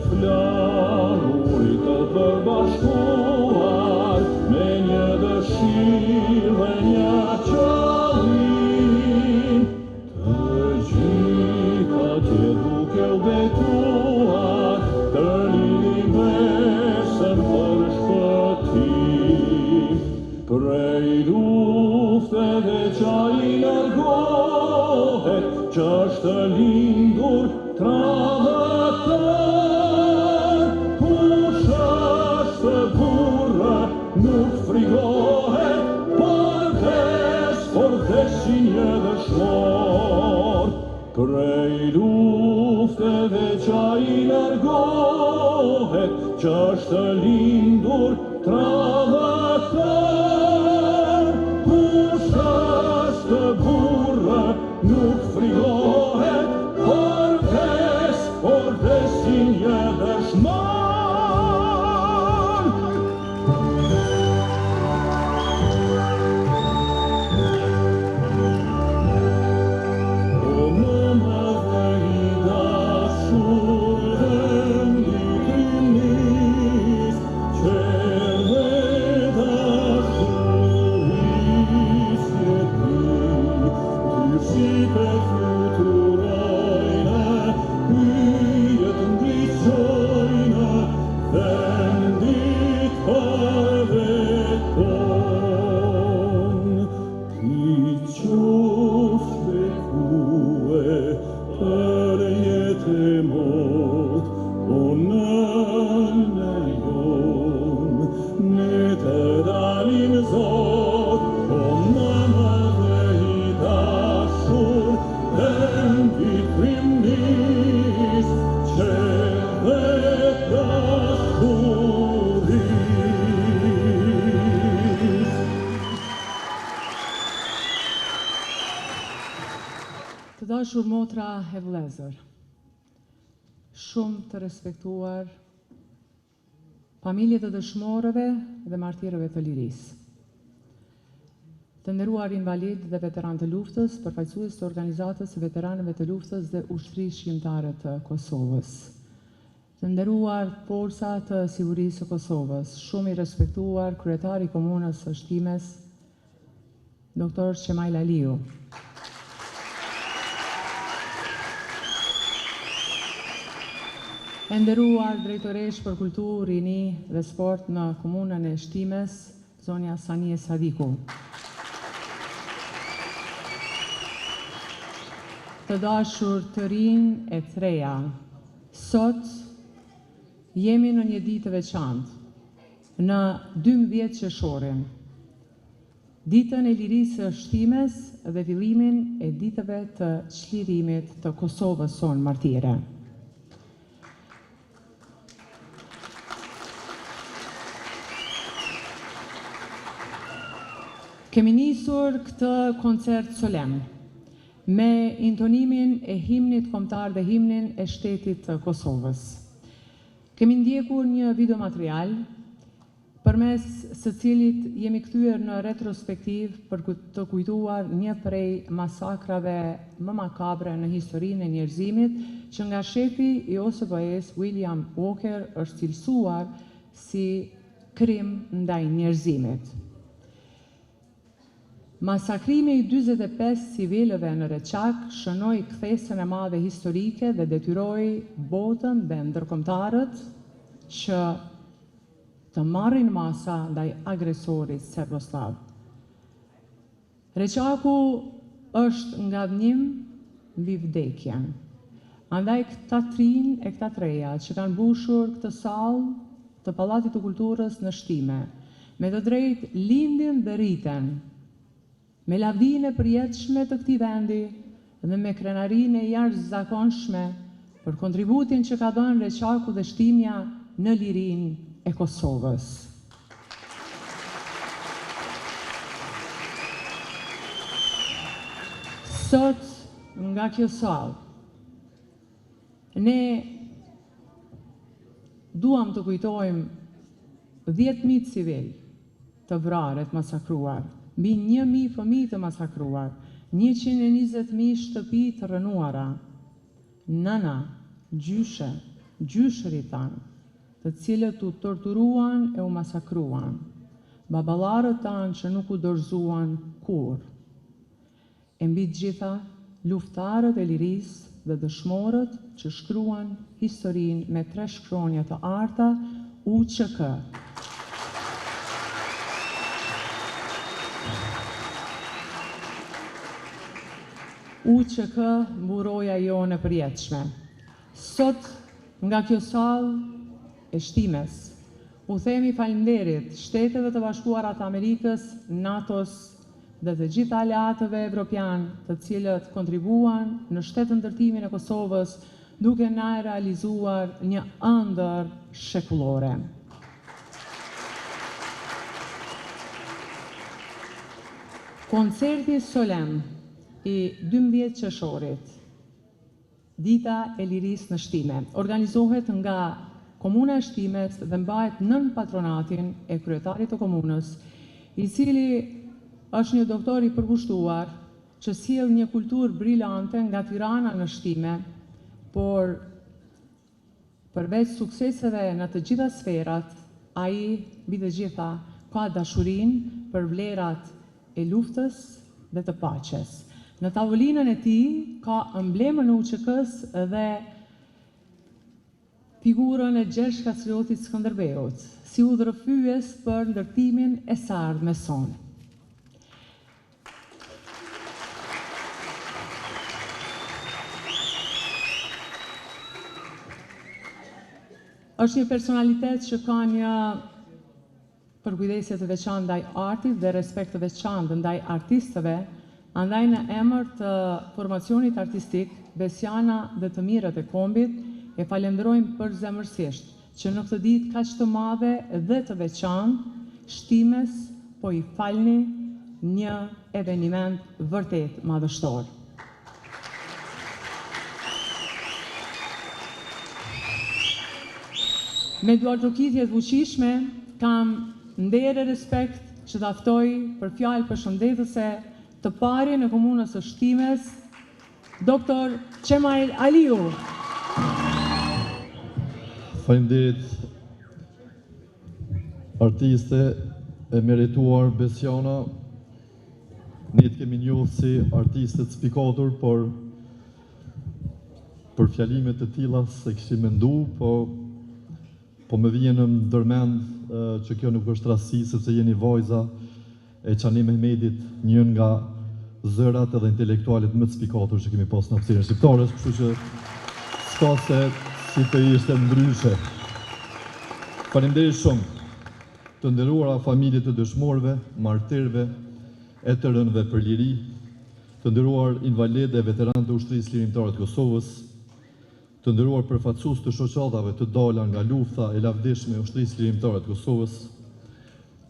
flamurit të përbashkuar, me një dëshirë dhe një qëllim, të gjitha atje duke u betuar, të lidhin besën për shpëtim. Prej lufteve qa i largohet, që është lindur tradhëtar, kush është burra nuk frigohet, fortes si një dëshmor. Prej lufteve qa i largohet, që është lindur tradhëtar, kush është burra nuk frigohet, fortes si një dëshmor. Dashur motra e vëllezër, shumë të respektuar familje të dëshmorëve dhe martirëve të lirisë, të nderuar invalid dhe veteran të luftës, përfaqësues të organizatës së veteranëve të luftës dhe ushtrisë shqiptare të Kosovës, të nderuar forca të sigurisë së Kosovës, shumë i respektuar kryetari i komunës së Shtimes, Dr. Qemail Aliu, e nderuar drejtoresh për kulturë, rini dhe sport në komunën e Shtimes, zonja Sanie Sadiku. Të dashur të rinj e treja, sot jemi në një ditë të veçantë, në 12 qershorin, ditën e lirisë së Shtimes dhe fillimin e ditëve të çlirimit të Kosovës sonë martire. Kemi nisur këtë koncert solem me intonimin e himnit kombëtar dhe himnin e shtetit të Kosovës. Kemi ndjekur një videomaterial përmes së cilit jemi kthyer në retrospektiv për të kujtuar një prej masakrave më makabre në historinë e njerëzimit, që nga shefi i OSBE-s William Walker është cilësuar si krim ndaj njerëzimit. Masakrimi i 45 civilëve në Reçak shënoi kthesën e madhe historike dhe detyroi botën dhe ndërkombëtarët që të marrin masa ndaj agresorit serboslav. Reçaku është nga vënim mbi vdekjen. Andaj këta trinj e këta treja që kanë mbushur këtë sallë të Pallatit të Kulturës në Shtime, me të drejtë lindjen dhe rriten, me lavdinë e përjetshme të këtij vendi dhe me krenarinë e jashtëzakonshme për kontributin që ka dhënë Reçaku dhe Shtimja në lirinë e Kosovës. Sot, nga kjo sallë, ne duam të kujtojmë 10.000 civil të vrarë të masakruar, mbi 1.000 fëmijë të masakruar, 120.000 shtëpi të rënuara, nëna, gjyshe, gjyshërit tanë, të cilët u torturuan e u masakruan, baballarët tanë që nuk u dorëzuan kur. E mbi të gjitha, luftarët e lirisë dhe dëshmorët që shkruan historinë me 3 shkronja të arta UÇK. UÇK, mburoja jone e përjetshme. Sot, nga kjo sallë e shtimes, u themi faleminderit Shteteve të Bashkuara të Amerikës, NATO-s dhe të gjithë aleatëve evropian, të cilët kontribuan në shtetëndërtimin e Kosovës, duke na realizuar një ëndër shekullore. Koncerti solem i 12 qershorit, Dita e Lirisë në Shtime, organizohet nga Komuna e Shtimes dhe mbahet nën patronatin e kryetarit të komunës, i cili është një doktor i përkushtuar që sjell një kulturë brillante nga Tirana në Shtime, por përveç sukseseve në të gjitha sferat, ai mbi të gjitha ka dashurinë për vlerat e luftës dhe të paqes. Në tavolinën e tij ka emblemën e UÇK-s dhe figurën e Gjergj Kastriotit Skënderbeut, si udhërrëfyes për ndërtimin e së ardhmes sonë. Është një personalitet që ka një përkujdesje të veçantë ndaj artit dhe respekt të veçantë ndaj artistëve, andaj në emër të formacionit artistik, Besiana dhe të mirët e kombit, e falenderojmë përzemërsisht që në këtë ditë kaq të madhe dhe të veçantë, Shtimes po i falni një eveniment vërtet madhështor. Me duartokitje të fuqishme, kam nder e respekt që ta ftoj për fjalë përshëndetëse të parin e komunës së Shtimes, Dr. Qemail Aliu. Faleminderit artiste e merituar Besiana. Ne të kemi njohur si artiste të spikatur, por për fjalime të tilla se kishim mendu, po më vjen në ndërmend që kjo nuk është rasti, sepse jeni vajza e Çani Mehmedit, një nga zërat edhe intelektualit më të spikatur që kemi pas në hapësirën shqiptare, kështu që s'ka se si të ishte ndryshe. Faleminderit shumë të nderuara familje të dëshmorëve, martirëve e të rënëve për liri, të nderuar invalidë e veteranë të ushtrisë lirimtare të Kosovës, të nderuar përfaqësues të shoqatave të dala nga lufta e lavdishme e ushtrisë lirimtare të Kosovës,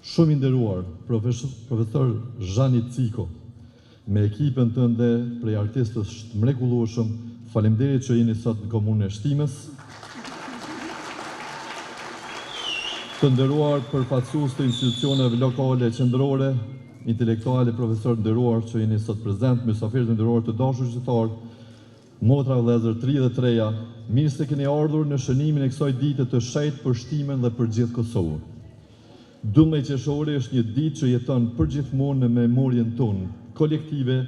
shumë i nderuar profesor Zhani Ciko, me ekipën tënde prej artistës të mrekullueshëm, faleminderit që jeni sot në komunën e Shtimes. Të nderuar përfaqësues të institucioneve lokale qendrore, intelektuale, profesor të nderuar që jeni sot prezent, mysafirë të nderuar të dashur qytetar, motra vëllezër, tri dhe treja, mirë se keni ardhur në shënimin e kësaj dite të shenjtë për Shtimen dhe për gjithë Kosovën. 12 qershori është një ditë që jeton përgjithmonë në memorien tonë kolektive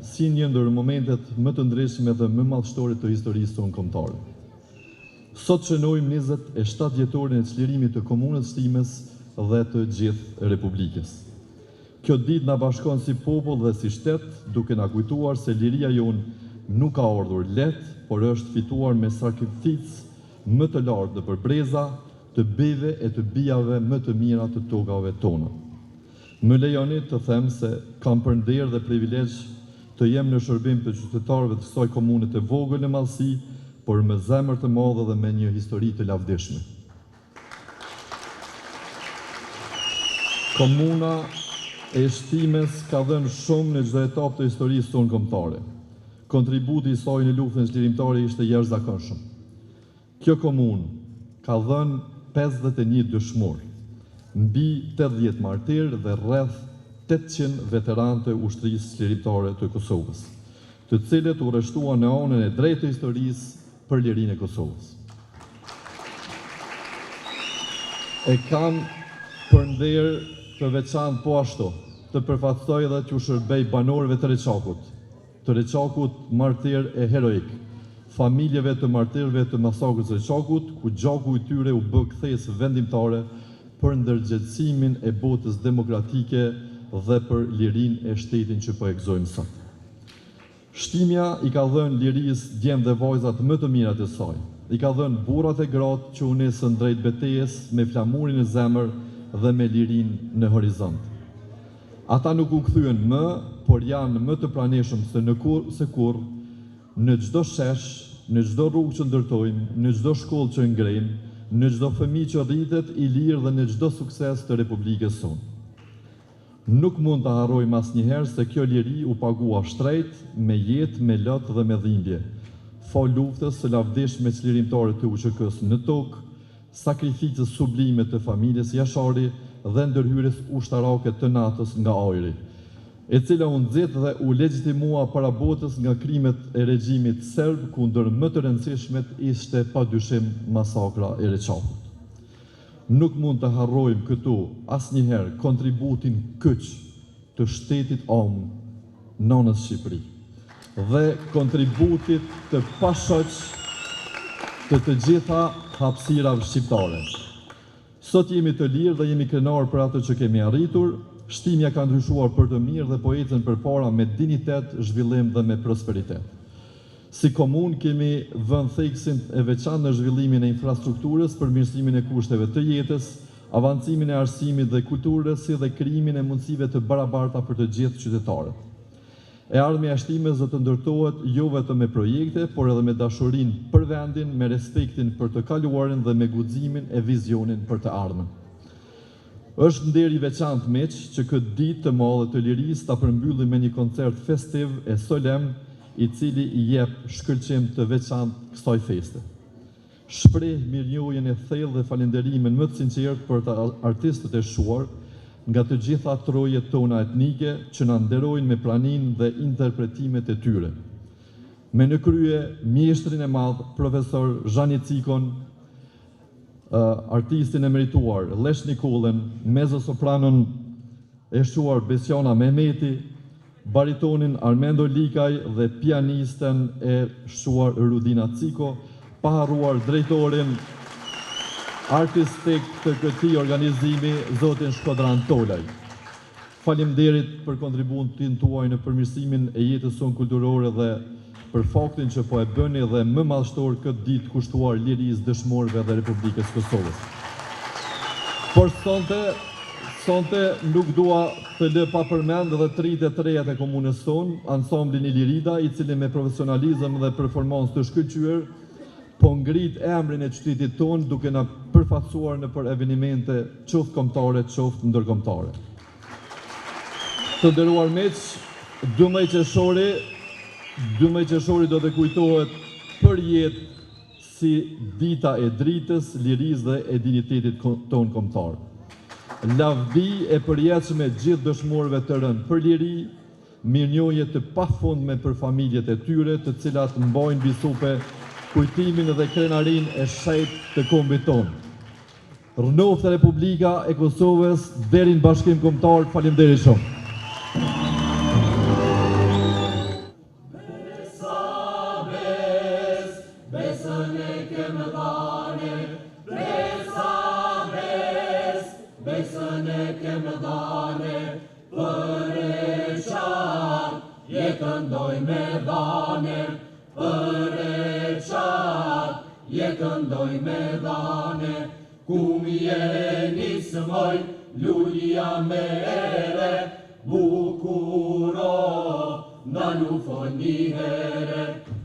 si një ndër momentet më të ndryshme dhe më madhështore të historisë tonë kombëtare. Sot shënojmë 27 vjetorin e çlirimit të komunës Shtimes dhe të gjithë Republikës. Kjo ditë na bashkon si popull dhe si shtet, duke na kujtuar se liria jonë nuk ka ardhur lehtë, por është fituar me sakrificë më të lartë dhe për breza të bijve e të bijave më të mira të tokave tona. Më lejoni të them se kam për nder dhe privilegj të jem në shërbim të qytetarëve të kësaj komune të vogël në madhësi, por me zemër të madhe dhe me një histori të lavdishme. Komuna e Shtimes ka dhënë shumë në çdo etapë të historisë tonë kombëtare. Kontributi i saj në luftën çlirimtare ishte jashtëzakonshëm. Kjo komunë ka dhënë 51 dëshmor, mbi 80 martirë dhe rreth 800 veteranë të ushtrisë lirimtare të Kosovës, të cilët u rreshtuan në anën e drejtë të historisë për lirinë e Kosovës. E kam për nder të veçantë po ashtu, të përfaqësoj dhe t'ju shërbej banorëve të Reçakut. Të Reçakut martir e heroik, familjeve të martirëve të masakrit të Reçakut, ku gjaku i tyre u bë kthesë vendimtare për ndërgjegjësimin e botës demokratike dhe për lirinë e shtetit që po e gëzojmë sot. Shtimja i ka dhënë lirisë djemë dhe vajzat më të mirat e saj. I ka dhënë burrat e gratë që u nisën drejt betejës me flamurin në zemër dhe me lirinë në horizont. Ata nuk u kthyen më, por janë më të pranishëm se kur, në çdo shesh, në çdo rrugë që ndërtojmë, në çdo shkollë që ngrejmë, në çdo fëmijë që rritet i lirë dhe në çdo sukses të Republikës sonë. Nuk mund të harrojmë asnjëherë se kjo liri u pagua shtrejt, me jetë, me lot dhe me dhimbje. Fal luftës së lavdishme çlirimtare të UÇK-s në tokë, sakrificës sublime të familjes Jashari dhe ndërhyrjes ushtarake të NATO-s nga ajri, e cila u nxit dhe u legjitimua para botës nga krimet e regjimit serb, ku ndër më të rëndësishmet ishte padyshim masakra e Reçakut. Nuk mund të harrojmë këtu asnjëherë kontributin kyç të shtetit om nënës Shqipëri dhe kontributit të pashoq të gjitha hapësirave shqiptare. Sot jemi të lirë dhe jemi krenar për atë që kemi arritur. Shtimja ka ndryshuar për të mirë dhe po ecën përpara me dinjitet, zhvillim dhe me prosperitet. Si komunë kemi vënë theksin e veçantë në zhvillimin e infrastrukturës, përmirësimin e kushteve të jetës, avancimin e arsimit dhe kulturës, si dhe krijimin e mundësive të barabarta për të gjithë qytetarët. E ardhmja e shtimës do të ndërtohet jo vetëm me projekte, por edhe me dashurinë për vendin, me respektin për të kaluarin dhe me guximin e vizionin për të ardhmen. Është nder i veçantë miq që këtë ditë të madhe të lirisë ta përmbyllim me një koncert festiv e solemn, i cili i jep shkëlqim të veçantë kësaj feste. Shpreh mirënjohjen e thellë dhe falënderimin më të sinqert për të artistët e shuar nga të gjitha trojet tona etnike që na nderojnë me praninë dhe interpretimet e tyre. Me në krye mjeshtrin e madh, profesor Zhani Cikon, artistin e merituar Lesh Nikollën, mezzosopranon e shuar Besjana Mehmeti, baritonin Armendo Likaj dhe pianisten e shuar Rudina Ciko, pa harruar drejtorin artistik të këtij organizimi, zotin Shkodran Tolaj. Faleminderit për kontributin tuaj në përmirësimin e jetës sonë kulturore dhe për faktin që po e bëni dhe më madhështor këtë ditë kushtuar lirisë dëshmorëve dhe Republikës Kosovës. Por sonte nuk dua të lë pa përmend edhe tritë të reja të komunës sonë, ansamblin Ilirida, i cili me profesionalizëm dhe performancë të shkëlqyer po ngrit emrin e qytetit tonë duke na përfaqësuar në për evenimente qoftë kombëtare, qoftë ndërkombëtare. Të nderuar miq, 12 qershori do të kujtohet për jetë si dita e dritës, lirisë dhe e dinjitetit tonë kombëtar. Lavdi e përjetshme gjithë dëshmorëve të rënë për liri, mirënjohje të pafundme për familjet e tyre, të cilat mbajnë bisupe kujtimin dhe krenarin e shejt të kombit tonë. Rënoftë Republika e Kosovës deri në Bashkim Kombëtar. Faleminderit shumë. Këndoj me dhane, ku mi jeni së moj, luja me ere, bukuro, na lufoj një here.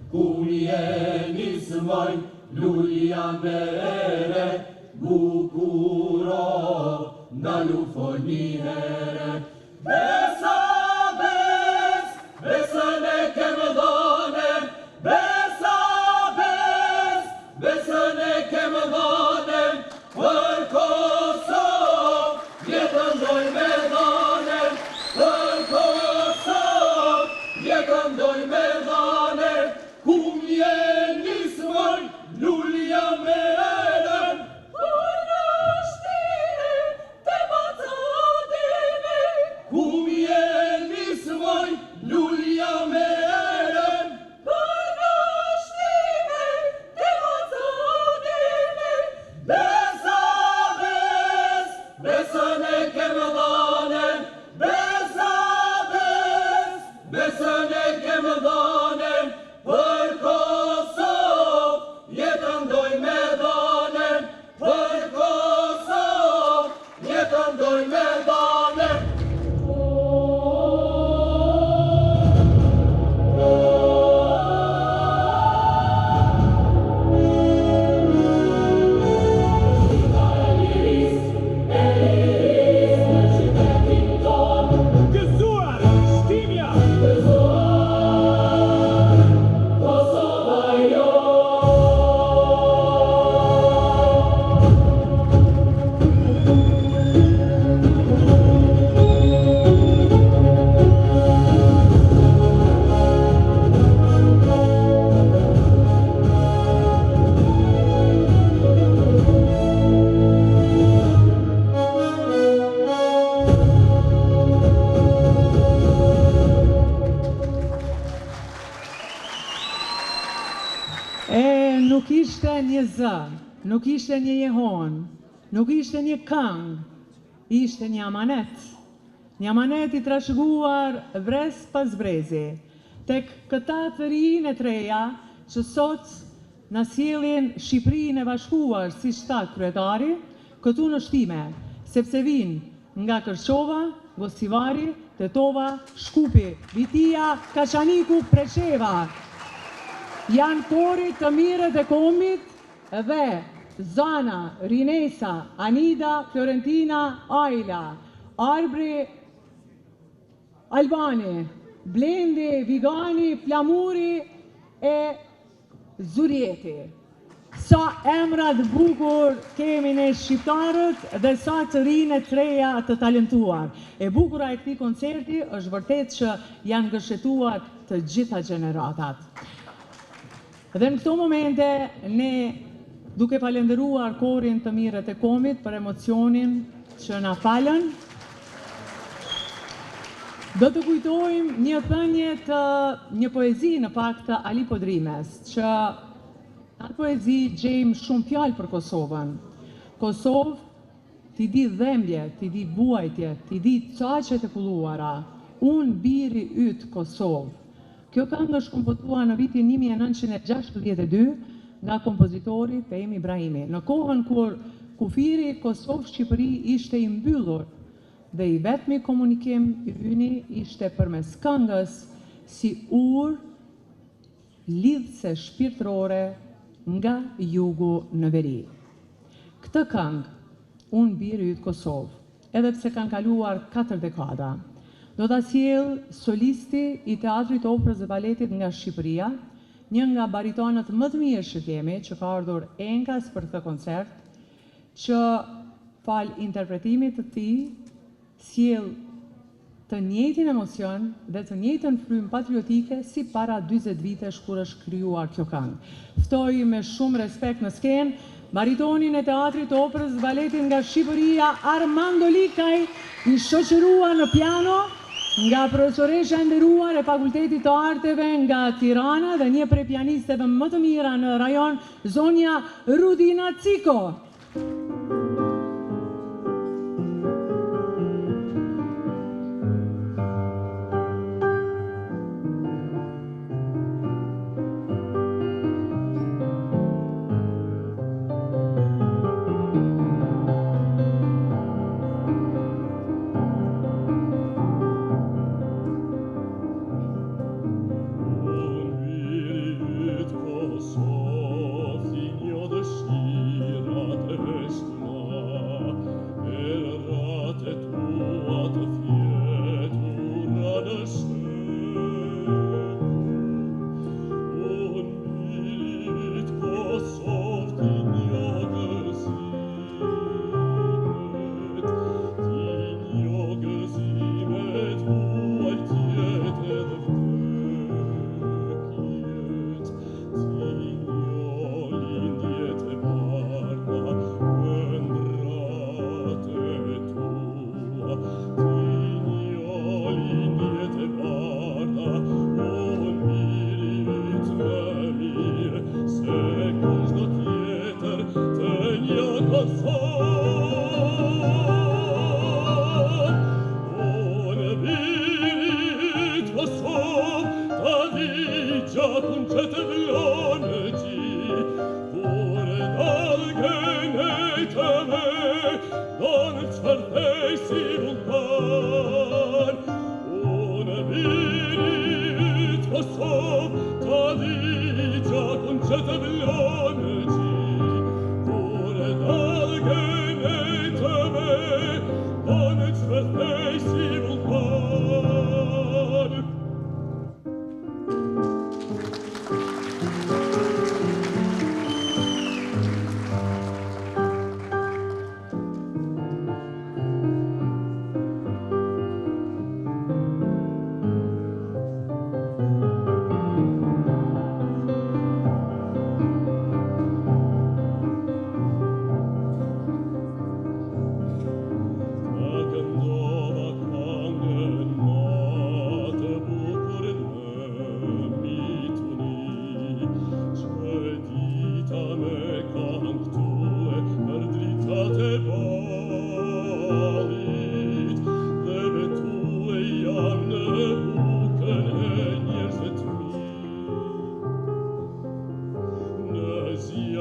Ku mi jeni së moj, luja me ere, bukuro, na lufoj një here. Besa, besën e kemë dhane, besën e kemë dhane, për Kosovë, jetën doj me dhane, për Kosovë, jetën doj me dhane, ku mjeni smër, lulja me eren, për në shti zë, nuk ishte një jehon, nuk ishte një këngë, ishte një amanet. Një amanet i trashëguar vrez pas vrezi, tek këta të rinj e treja që sot në sjellin Shqipërinë e bashkuar si shtat kryetari, këtu në shtime, sepse vinë nga Kërçova, Gostivari, Tetova, Shkupi, Vitia, Kaçaniku, Presheva. Janë korit të mirët e komit dhe Zana, Rinesa, Anida, Florentina, Ajla, Arbri, Albani, Blendi, Vigani, Flamuri e Zurieti. Sa emrat bukur kemi ne shqiptarët dhe sa të rinë e treja të talentuar. E bukura e këtij koncerti është vërtet që janë gërshetuar të gjitha gjeneratat. Dhe në këto momente ne, duke falenderuar korin të mirët e komit për emocionin që na falën, do të kujtojmë një thënie të një poezi në fakt të Ali Podrimes, që atë poezi gjejmë shumë fjalë për Kosovën. Kosovë t'i di dhembje, t'i di vuajtje, t'i di caqet e kulluara. Unë biri yt Kosovë. Kjo këngë është kompozuar në vitin 1962 nga kompozitori Fehmi Ibrahimi. Në kohën kur kufiri Kosovë-Shqipëri ishte i mbyllur dhe i vetmi komunikim i yni ishte përmes këngës si urë lidhse shpirtërore nga jugu në veri. Këtë këngë, unë biri yt Kosovë, edhe pse kanë kaluar 4 dekada, do ta sjell solisti i Teatrit Operës dhe Baletit nga Shqipëria, një nga baritonët më të mirë që kemi, që ka ardhur enkas për këtë koncert, që fal interpretimit të tij sjell të njëjtin emocion dhe të njëjtën frymë patriotike si para 40 vitesh kur është krijuar kjo këngë. Ftoj me shumë respekt në skenë baritonin e Teatrit Operës dhe Baletit nga Shqipëria, Armando Likaj, i shoqëruar në piano nga profesoresha e nderuar e Fakultetit të Arteve nga Tirana dhe një prej pianisteve më të mira në rajon, zonja Rudina Ciko.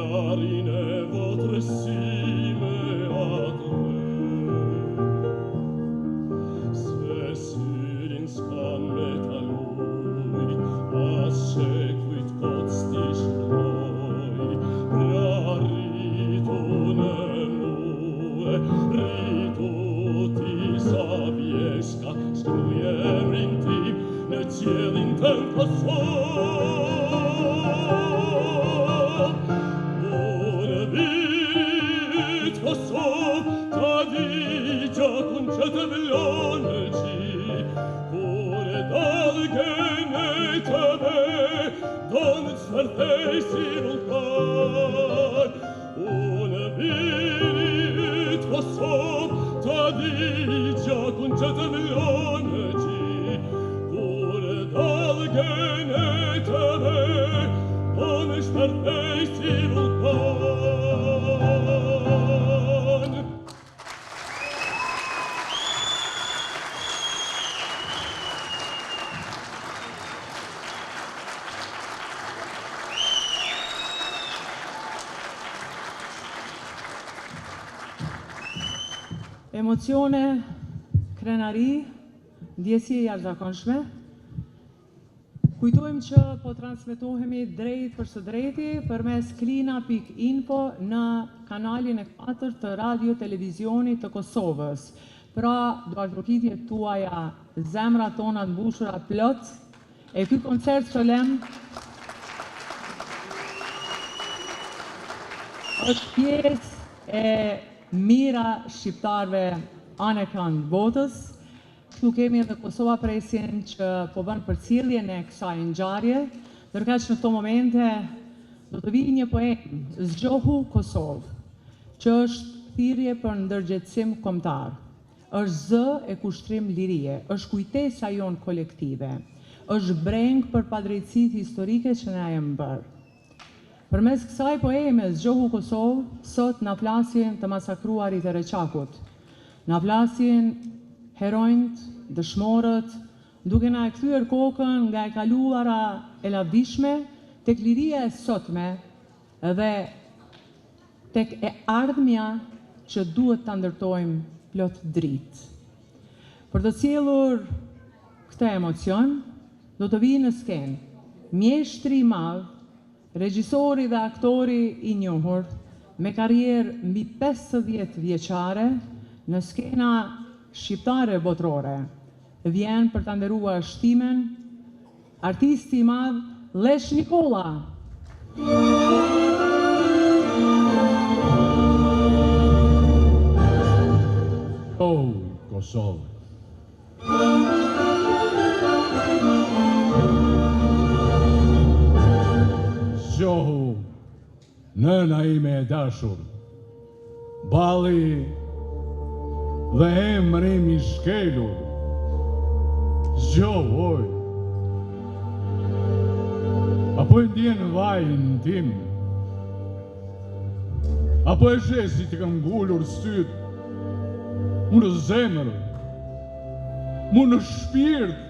Priarine votre sime Cecilin scan metalui, assequit podstis noi, Priaritune mue, ritutis aviesca, Struiem intim, ne cielin tempo Emocione, krenari, ndjesi e jashtëzakonshme. Kujtojmë që po transmetohemi drejt për së drejti përmes klina.info në kanalin e 4 të Radio Televizionit të Kosovës. Pra, duartërokitjet tuaja, zemrat tona të mbushura plot, e ky koncert solem është pjesë e mira shqiptarve anë ekran botës. Këtu kemi edhe Kosova Presin që po bën përcjelljen e kësaj ngjarje, ndërkaq që në këto momente do të vijë një poem, Zgjohu Kosovë, që është thirrje për ndërgjegjësim kombëtar. Është zë e kushtrim lirie, është kujtesa jon kolektive, është breng për padrejtësitë historike që na jemi bërë. Përmes kësaj poeme, Zgjohu Kosovë, sot na flasin të masakruarit e Reçakut. Na flasin heronjt, dëshmorët, duke na e kthyer kokën nga e kaluara e lavdishme tek liria e sotme dhe tek e ardhmja që duhet ta ndërtojmë plot dritë. Për të sjellur këtë emocion, do të vijë në skenë mjeshtri i madh, regjisori dhe aktori i njohur, me karrierë mbi 50 vjeçare në skena shqiptare botërore, vjen për ta nderuar shtimen artisti i madh Lesh Nikolla. Oh, Kosovë. Zgjohu, nëna ime e dashur, balli dhe emri i shkelur. Zgjohu, oj. Apo e ndjen vajin tim? Apo e shes si të kam ngulur syt? Mu në zemër, mu në shpirt,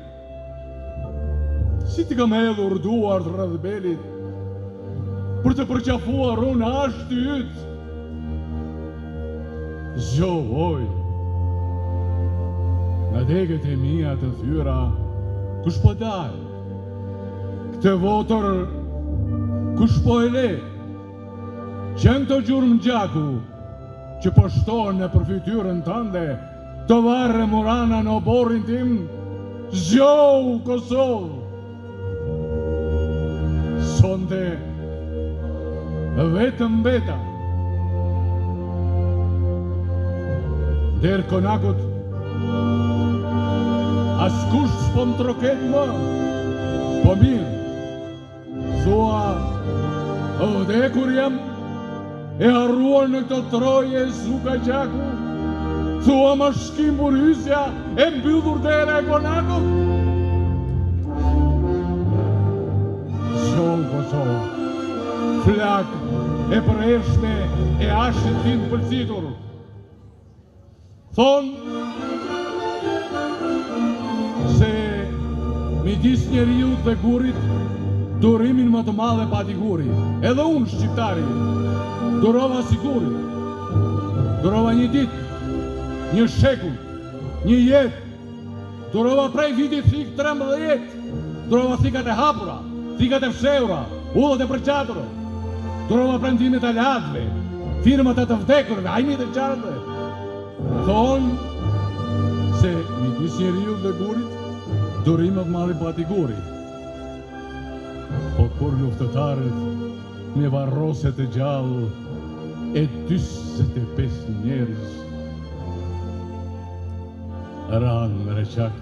si të kam hedhur duart rreth belit, për të përqafuar unë ashtë yt. Zgjohu, oj. Nga degët e mia të thyra, kush po dal? Këtë votër, kush po e le? Qenë të gjurmë gjaku, që po shtohen në përfytyrën tënde, të varre murana në oborrin tim. Zgjohu, Kosovë! Sonte, vetëm beta. Der konakut, askush s'po më troket më. Po mirë, thua, vdekur jam, e harruar në këtë troje e suka gjaku, thua ma shkimbur hysja e mbyllur dera e konakut. Zgjohu, Kosovë, flak e përhershme e ashtit fin përcitur. Thonë se midis njeriut dhe gurit durimin më të madh e pati guri. Edhe unë shqiptari durova siguri. Durova një ditë, një shekull, një jetë. Durova prej vitit thik 13. Durova thikat e hapura, thikat e fshehura, ullët e përqatura. Durova prendimet e latëve, firmat e të vdekurve, hajmit e qartëve. Thonë se midis njeriu dhe gurit, durimet madhe pati guri. Po kur luftëtarët me varroset e gjallë e 45 njerëz ranë në reqak,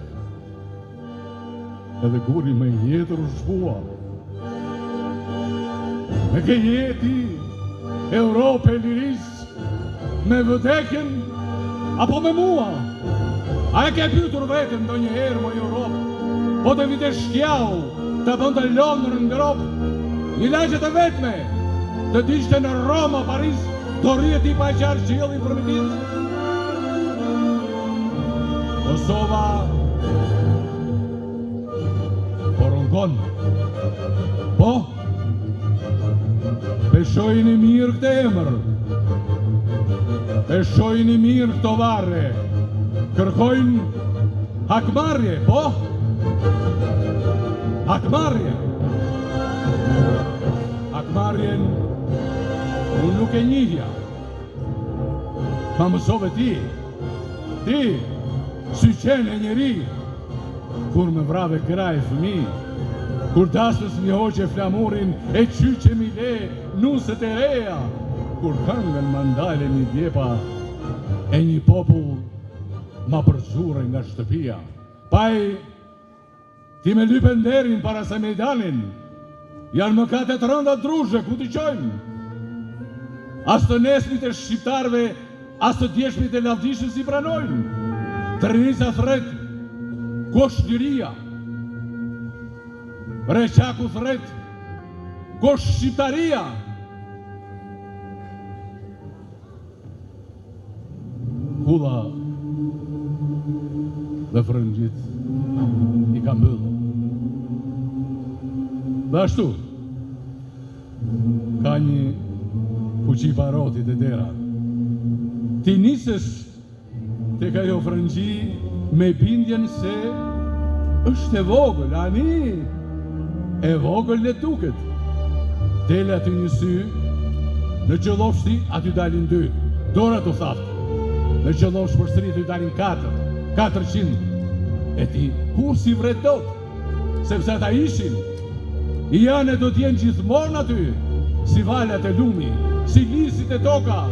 edhe guri me jetër u shpua. Me ke jeti Europe liris, me vëdekjen apo me mua? A e ke pyetur vetëm do një herë më Europë? Po të vite shkjau, të bën të Londër në Europë, një lagjet e vetme, të dishte në Roma, Paris, do rrijet i pa e qarë qëllin për mitis. Kosova porongon. Po, peshojnë i mirë këtë emër, peshojnë i mirë këto varre, kërkojnë hakmarrje, po? Hakmarrje. Hakmarrjen unë nuk e njihja. Ma mësove ti, syqen e njeri, kur me vrave kraj fëmi, kur dasës një hoqe flamurin e qyqe mi le nuset e reja, kur këngën mandale një djepa e një popull ma përzure nga shtëpia. Paj, ti me lypen derin para se mejdanin, janë mëkatet rënda drushe, ku t'i qojnë? As të nesmit e shqiptarve, as të djeshmit e lavdishës i pranojnë. Tërnisa thret, kosh liria. Reqaku thret, kosh shqiptaria. Kulla dhe frëngjit i ka mbyllë. Dhe ashtu, ka një fuqi barotit e dera. Ti nisësh të ka jo frëngji me bindjen se është e vogël, ani e vogël le duket. Dele aty një sy, në qëllofshti aty dalin 2, dora të thaftë. Në qëllofsh përsëri aty dalin 400. E ti kur si vretot, sepse ata ishin, i janë e do t'jenë gjithmonë aty, si valet e lumi, si lisit e toka.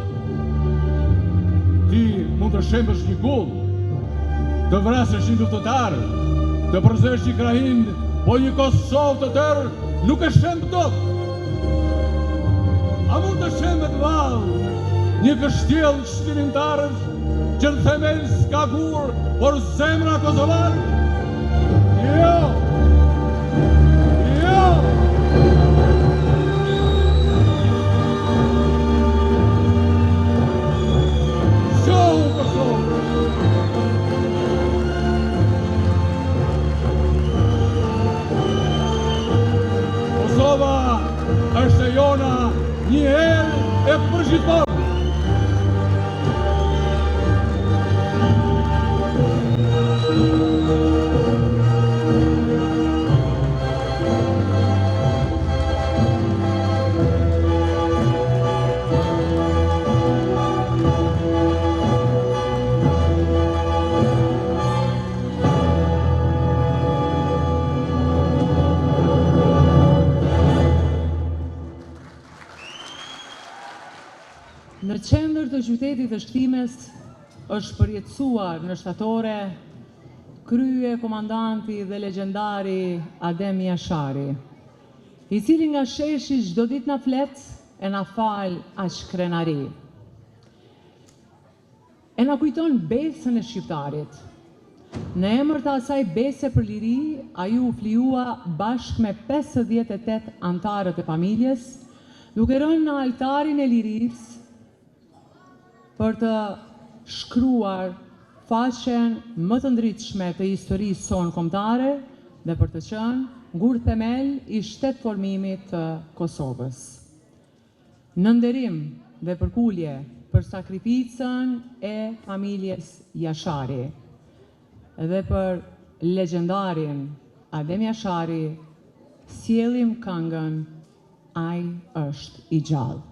Ti mund të shembësh një gull, të vrasësh një luftëtar, të përzesh një krahin, po një Kosovë të tërë nuk e shembë dot. A mund të shembët valë një kështjel shtirimtarës që në themel s'ka gur, por zemra kosovarë? Jo! Jo! Show Kosovë! Kosova është e jona një herë e përgjithmonë. Në qendër të qytetit të Shtimes është përjetësuar në shtatore krye komandanti dhe legjendari Adem Jashari, i cili nga sheshi çdo ditë na flet e na fal aq krenari. E na kujton besën e shqiptarit. Në emër të asaj bese për liri, ai u flijua bashkë me 58 antarët e familjes, duke rënë në altarin e lirisë për të shkruar faqen më të ndritshme të historisë sonë kombëtare dhe për të qenë ngur themel i shtet formimit të Kosovës. Në nderim dhe përkulje për sakrificën e familjes Jashari dhe për legendarin Adem Jashari, sjellim këngën Ai është i gjallë.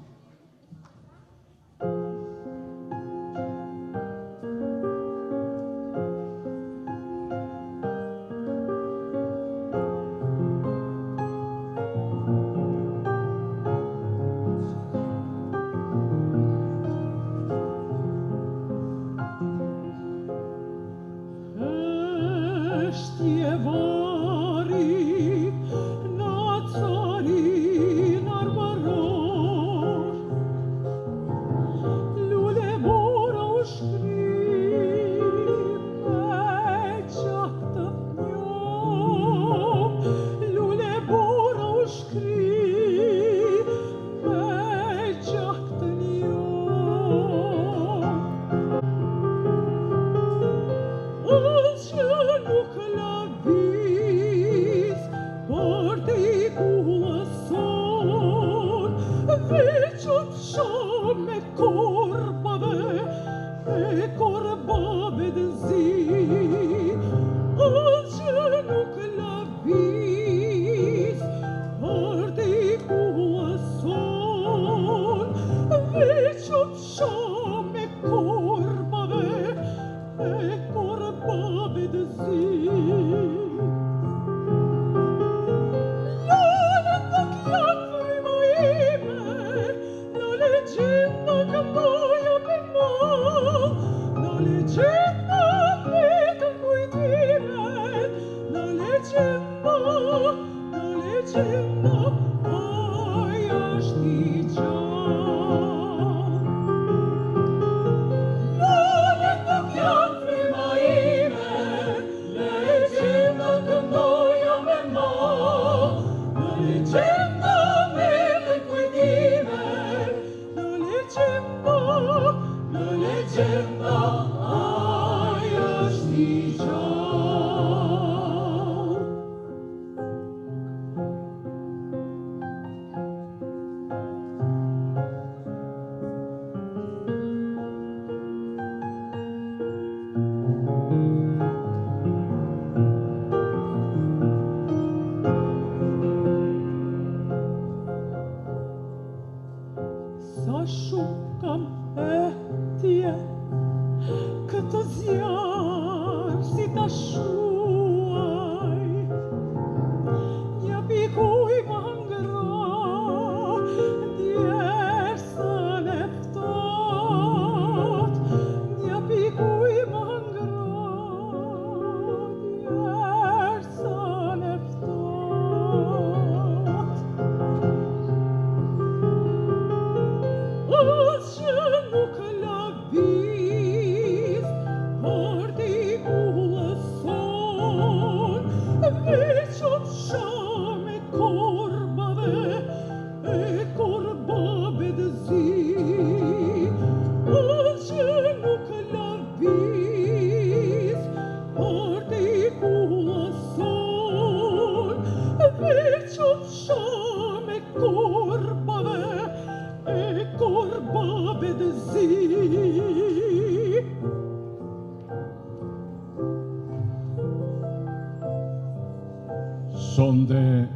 Sonde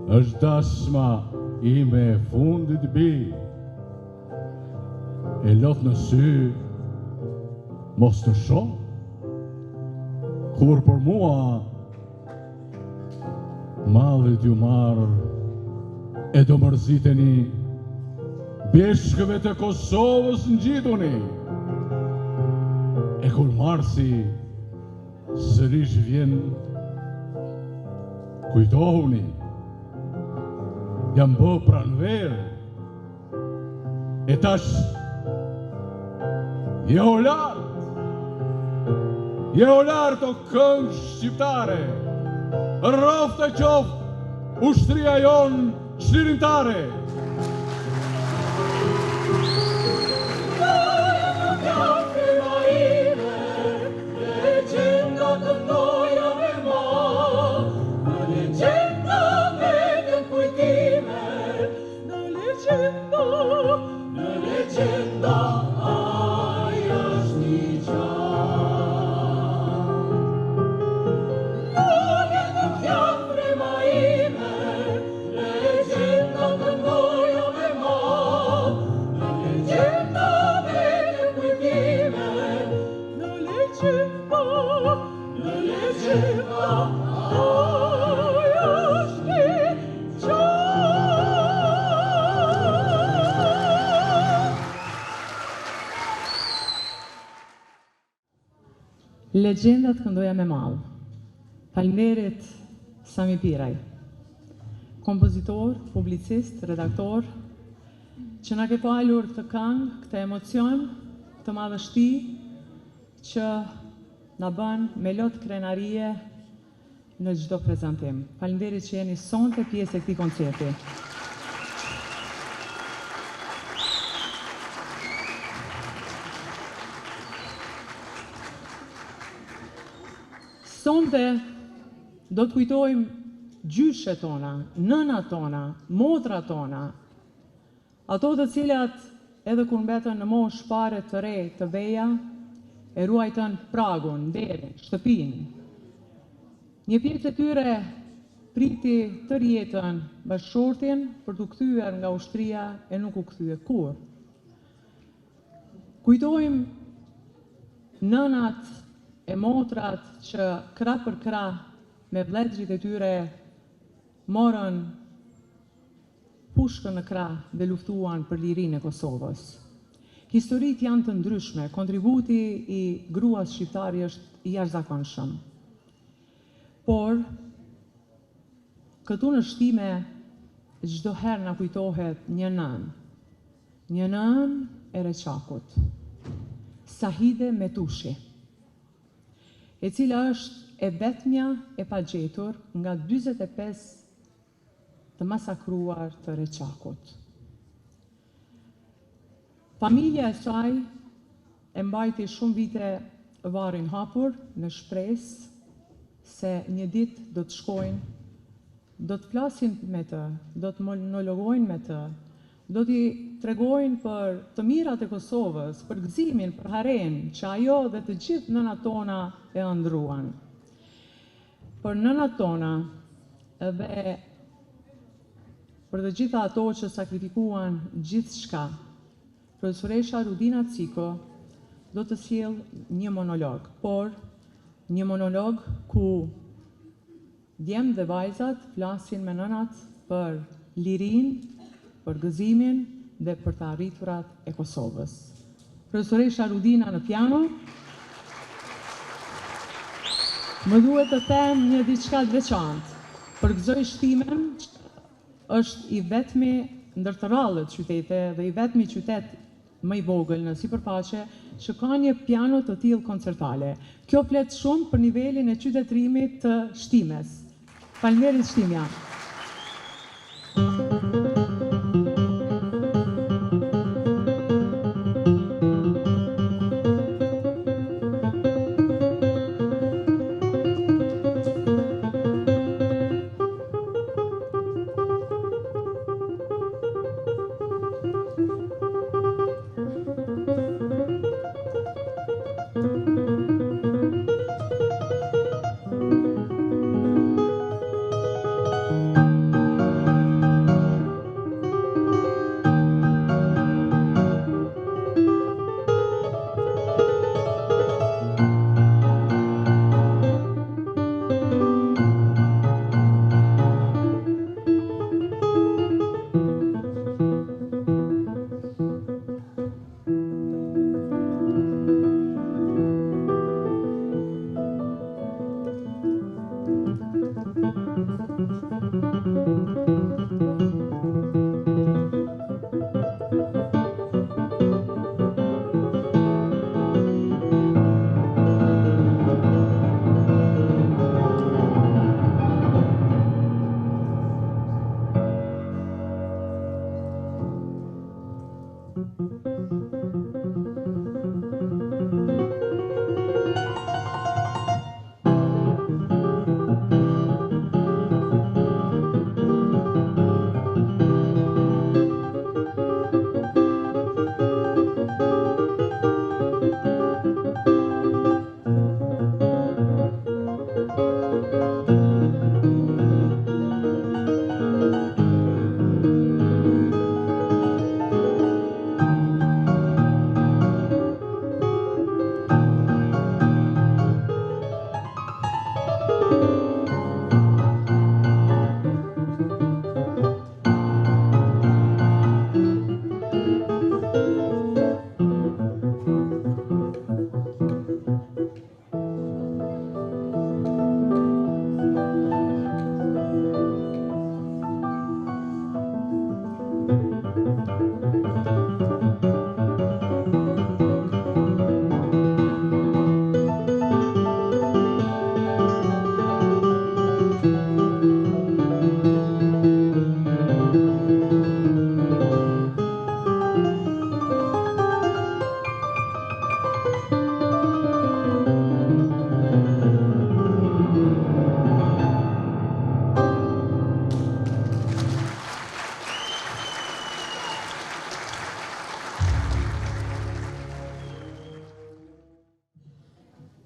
është dashma ime e fundit bi, e lot në sy mos të shoh, kur për mua mallit ju marr e do mërziteni, beshkëve të Kosovës ngjituni, e kur marsi sërish vjen, kujtohuni, jam bë pranver, e tash jeho lartë o këngë shqiptare, rroftë e qoftë ushtria jon çlirimtare. Legenda të ndoja me ma Legjendat këndoja me mall. Faleminderit Sami Piraj, kompozitor, publicist, redaktor, që na ke falur këtë këngë, këtë emocion, këtë madhështi që na bën me lot krenarie në çdo prezantim. Faleminderit që jeni sonte pjesë e këtij koncerti. Sonte do të kujtojmë gjyshet tona, nënat tona, motrat tona, ato të cilat edhe kur mbetën në moshë fare të re të veja, e ruajtën pragun, derin, shtëpinë. Një pjesë e tyre priti të rjetën bashkëshortin për të kthyer nga ushtria e nuk u kthye kur. Kujtojmë nënat e motrat që krah për krah me vëllezërit e tyre morën pushkën në krah dhe luftuan për lirinë e Kosovës. Historitë janë të ndryshme, kontributi i gruas shqiptare është i jashtëzakonshëm. Por këtu në shtime çdo herë na kujtohet një nën e Reçakut, Sahide Metushi, e cila është e vetmja e pagjetur nga 45 të masakruar të Reçakut. Familja e saj e mbajti shumë vite varrin hapur në shpresë se një ditë do të shkojnë, do të flasin me të, do të monologojnë me të, do t'i tregojnë për të mirat e Kosovës, për gëzimin, për haren, që ajo dhe të gjithë nënat tona e ëndruan. Për nënat tona dhe për të gjitha ato që sakrifikuan gjithë shka, profesoresha Rudina Ciko do të sjell një monolog, por një monolog ku djemt dhe vajzat flasin me nënat për lirinë, për gëzimin dhe për të arriturat e Kosovës. Profesoresha Rudina në piano. Më duhet të them një diçka të veçantë. Përgëzoj shtimen, është i vetmi ndër të rrallët qytete dhe i vetmi qytet më i vogël në sipërfaqe që ka një piano të tillë koncertale. Kjo flet shumë për nivelin e qytetërimit të shtimes. Faleminderit shtimja.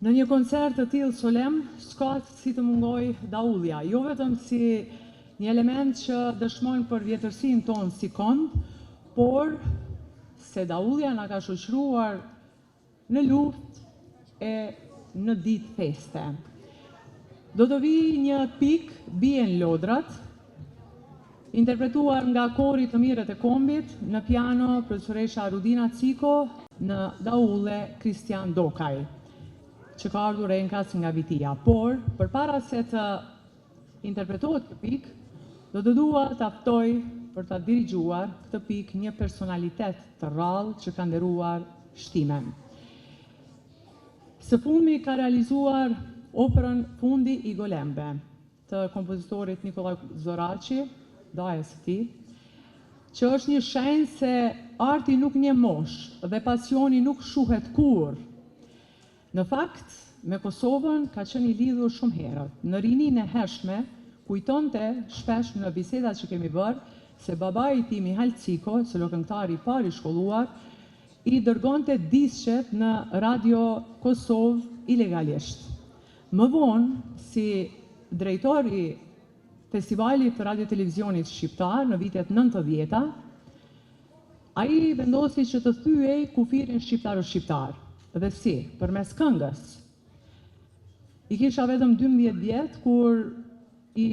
Në një koncert të tillë solem, s'ka si të mungoj daullja, jo vetëm si një element që dëshmojnë për vjetërsinë tonë si kënd, por se daullja na ka shoqëruar në luftë e në ditë feste. Do të vi një pikë, bien lodrat, interpretuar nga kori të mirët e kombit, në piano profesoresha Rudina Ciko, në daulle Kristian Dokaj, që ka ardhur Renkas nga Vitia. Por, përpara se të interpretohet këtë pikë, do të dua të ftoj për ta dirigjuar këtë pikë një personalitet të rrallë që ka nderuar shtimen. Së fundmi ka realizuar operën Fundi i Golembe të kompozitorit Nikolaj Zoraçi, dajes së tij, që është një shenjë se arti nuk njeh moshë dhe pasioni nuk shuhet kurrë. Në fakt, me Kosovën ka qenë i lidhur shumë herët. Në rininë e hershme, kujtonte shpesh në bisedat që kemi bërë se babai i tij Mihal Ciko, cilo këngëtar i parë i shkolluar, i dërgonte disqet në Radio Kosovë ilegalisht. Më vonë, si drejtor i Festivalit të Radio Televizionit Shqiptar në vitet 90-ta, ai vendosi që të thyej kufirin shqiptar. Dhe si, përmes këngës. I kisha vetëm 12 vjetë kur i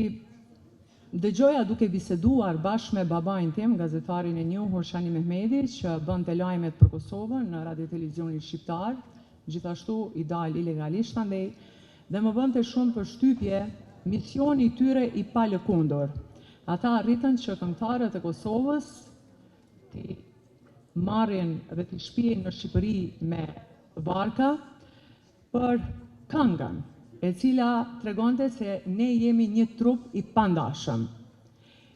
dëgjoja duke biseduar bashkë me babain tim, gazetarin e njohur Shani Mehmeti, që bënte lajmet për Kosovën në Radio Televizionin Shqiptar, gjithashtu i dal ilegalisht andej, dhe më bënte shumë përshtypje misioni i tyre i palëkundur. Ata arritën që këngëtarët e Kosovës të marrin dhe të shpihen në Shqipëri me barka për këngën, e cila tregonte se ne jemi një trup i pandashëm.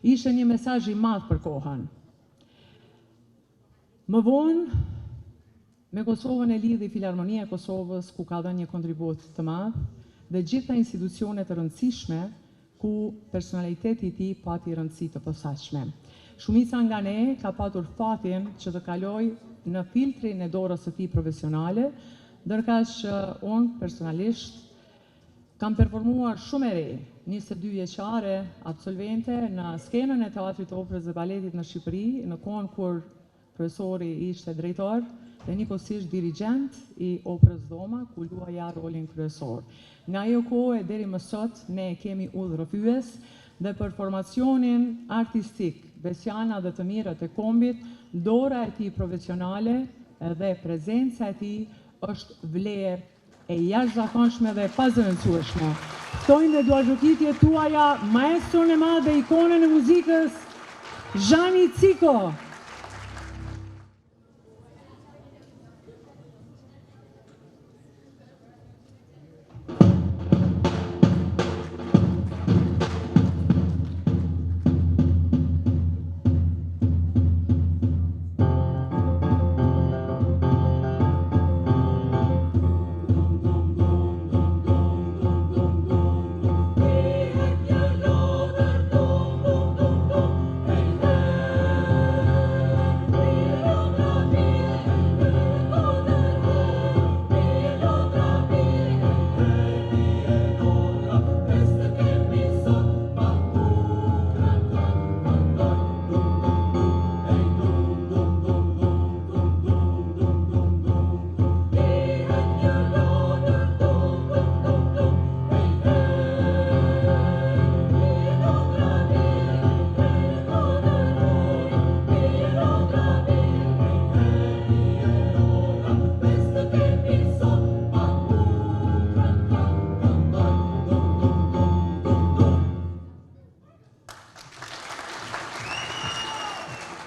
Ishte një mesazh i madh për kohën. Më vonë, me Kosovën e lidhi Filharmonia e Kosovës, ku ka dhënë një kontribut të madh, dhe gjitha institucionet të rëndësishme ku personaliteti i tij pati rëndësi të posaçme. Shumica nga ne ka patur fatin që të kaloj në filtrin e dorës së tij profesionale, ndërkaq që unë personalisht kam performuar shumë e re, 22 vjeçare absolvente në skenën e Teatrit të Operës dhe Baletit në Shqipëri, në kohën kur profesori ishte drejtor dhe njëkohësisht dirigent i Operës Doma, ku luaja rolin kryesor. Nga ajo kohë e deri më sot ne kemi udhërrëfyes dhe për formacionin artistik, besjana dhe të mirët e kombit, dora e tij profesionale dhe prezenca e tij është vlerë e jashtëzakonshme dhe pazëvendësueshme. Ftojmë me duargjokitjet tuaja maestron e madh dhe ikonën e muzikës, Zhani Ciko.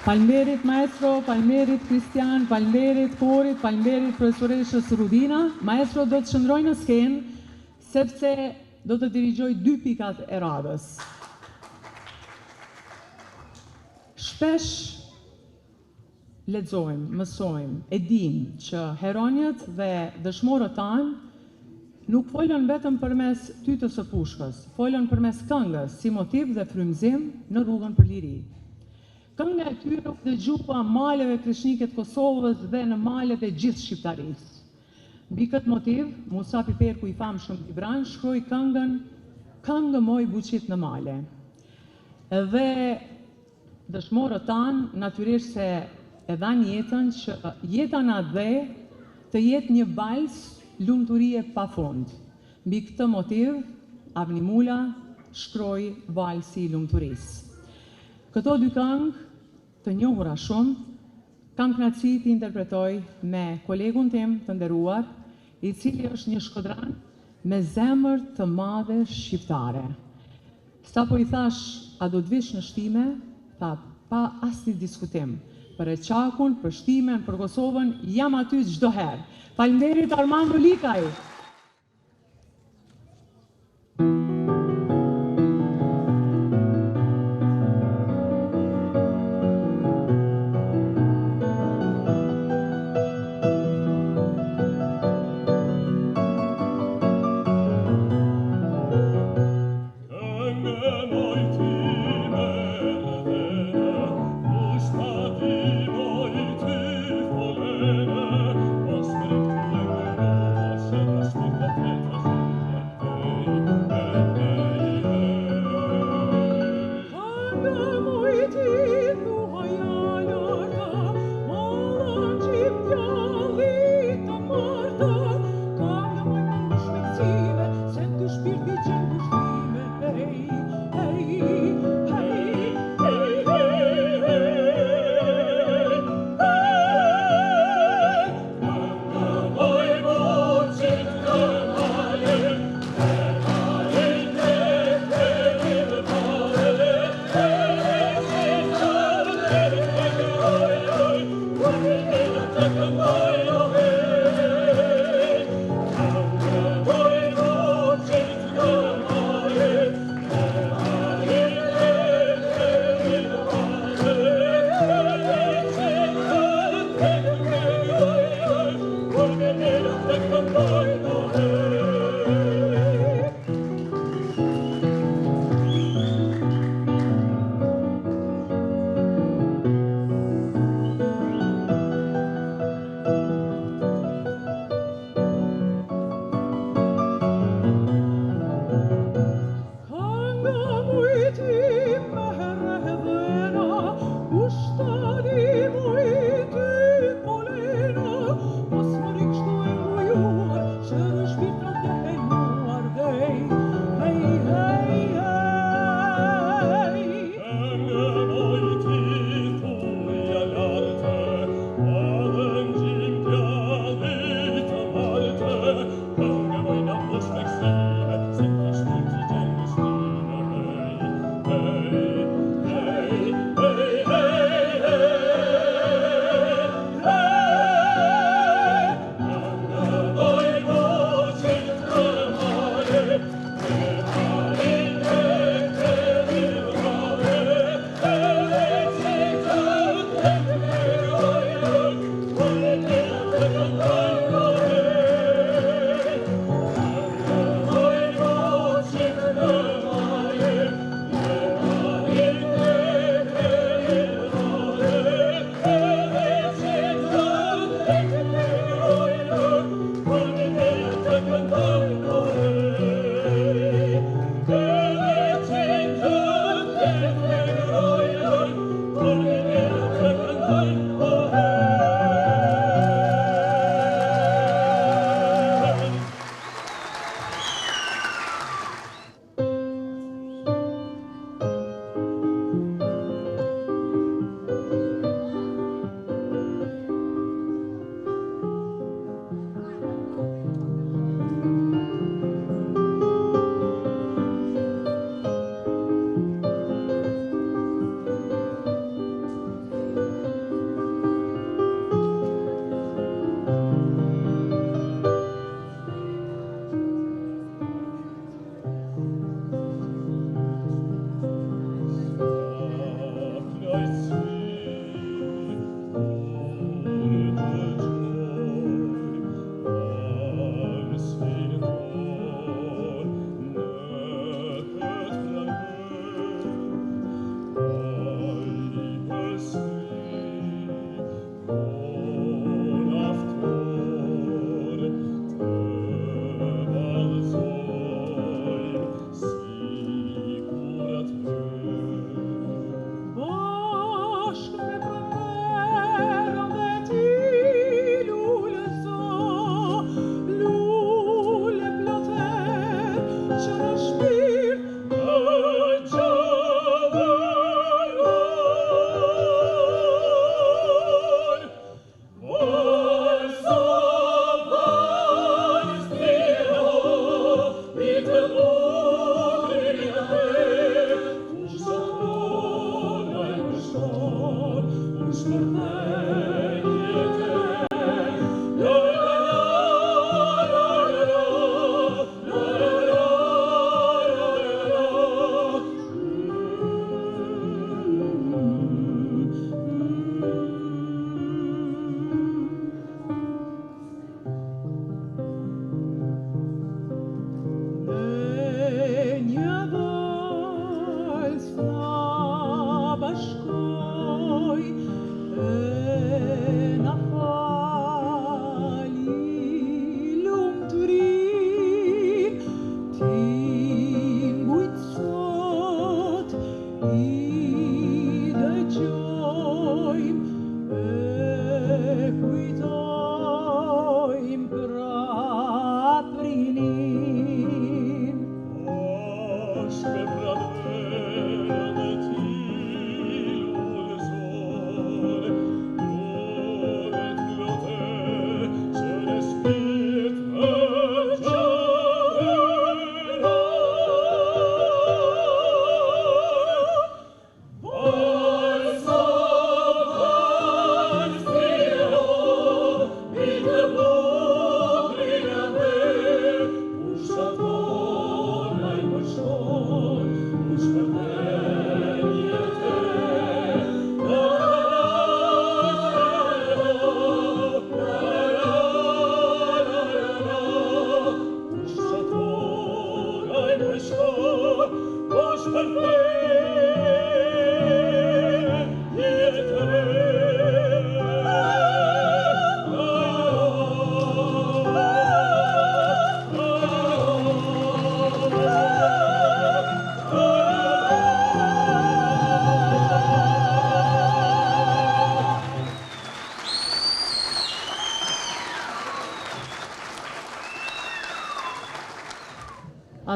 Faleminderit maestro, faleminderit Kristian, faleminderit korit, faleminderit profesoreshës Rudina. Maestro do të shndroj në skenë sepse do të dirigjoj 2 pikat e radhës. Shpesh lexojmë, mësojmë, e dimë që heronjët dhe dëshmorët tanë nuk folën vetëm përmes tytës së pushkës, folën përmes këngës si motiv dhe frymëzim në rrugën për liri. Kënga e tyre u dëgjua maleve krishnike të Kosovës dhe në malet e gjithë shqiptarisë. Mbi këtë motiv, Musa Piperku i famshëm Gibran shkroi këngën Këngë moj buqit në male. Dhe dëshmorët tanë natyrisht se e dhanë jetën që jeta na dhe të jetë një vals lumturie pafund. Mbi këtë motiv, Avni Mula shkroi valsi i lumturisë. Këto 2 këngë të njohura shumë, kam kënaqësi të interpretoj me kolegun tim të nderuar, i cili është një shkodran me zemër të madhe shqiptare. Sapo i thash, a do të vish në shtime, tha pa asnjë diskutim. Për Eçakun, për shtimen, për Kosovën, jam aty çdo herë. Faleminderit Armando Likaj.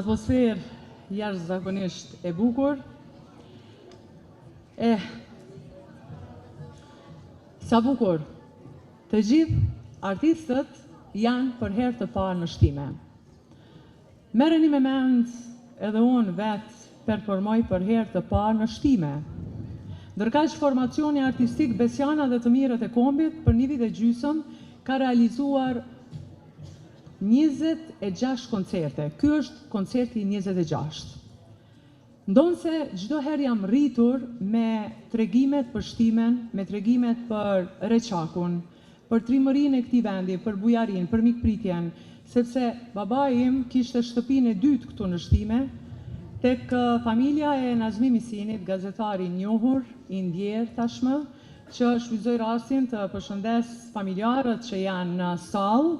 Atmosferë jashtëzakonisht e bukur. Sa bukur. Të gjithë artistët janë për herë të parë në shtime. Merreni me mend edhe unë vetë performoj për herë të parë në shtime. Ndërkaq formacioni artistik Besiana dhe të mirët e kombit për 1 vit e gjysmë ka realizuar 26 koncerte. Ky është koncerti 26. Ndonse çdo herë jam rritur me tregimet për shtimen, me tregimet për Reçakun, për trimërinë e këtij vendi, për bujarinë, për mikpritjen, sepse babai im kishte shtëpinë e dytë këtu në Shtime, tek familja e Nazmi Misinit, gazetari i njohur, i ndjer tashmë, që shfrytëzoj rastin të përshëndes familjarët që janë në sallë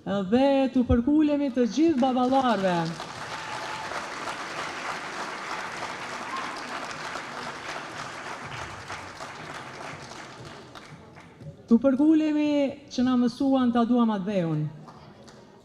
dhe të përkulemi të gjithë baballarëve. Të përkulemi që na mësuan ta duam atë dheun.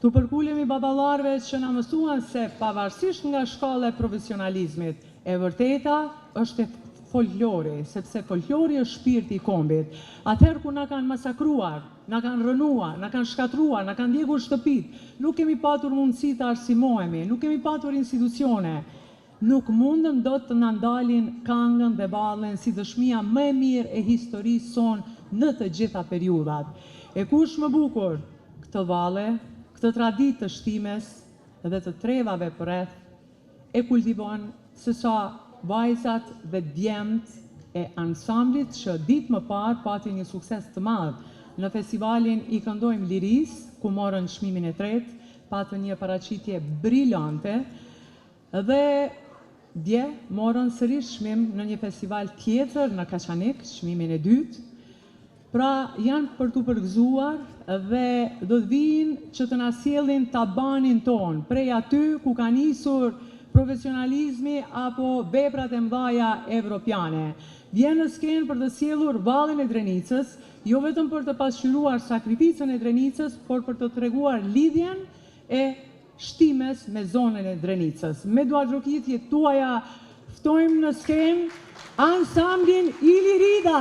Të përkulemi baballarëve që na mësuan se pavarësisht nga shkalla e profesionalizmit, e vërteta është folklori, sepse folklori është shpirti i kombit. Atëherë kur na kanë masakruar, na kanë rënuar, na kanë shkatruar, na kanë djegur shtëpit, nuk kemi patur mundësi të arsimohemi, nuk kemi patur institucione, nuk mundën do të na ndalin këngën dhe ballën si dëshmia më e mirë e historisë sonë në të gjitha periudhat. E kush më bukur këtë valle, këtë traditë të shtimes dhe të trevave përreth e kultivon se sa vajzat dhe djemt e ansamblit që ditë më parë pati një sukses të madh në festivalin I Këndojmë Liris, ku morën çmimin e tretë, patën një paraqitje brillante dhe dje morën sërish çmim në një festival tjetër në Kaçanik, çmimin e dytë. Pra janë për të përgëzuar dhe do të vinë që të na sjellin tabanin ton, prej aty ku ka nisur profesionalizmi apo veprat e mëdha evropiane. Vjen në skenë për të sjellur vallin e Drenicës, jo vetëm për të pasqyruar sakrificën e Drenicës, por për të treguar lidhjen e Shtimes me zonën e Drenicës. Me duargjokitjet tuaja ftojmë në skenë ansamblin Ilirida.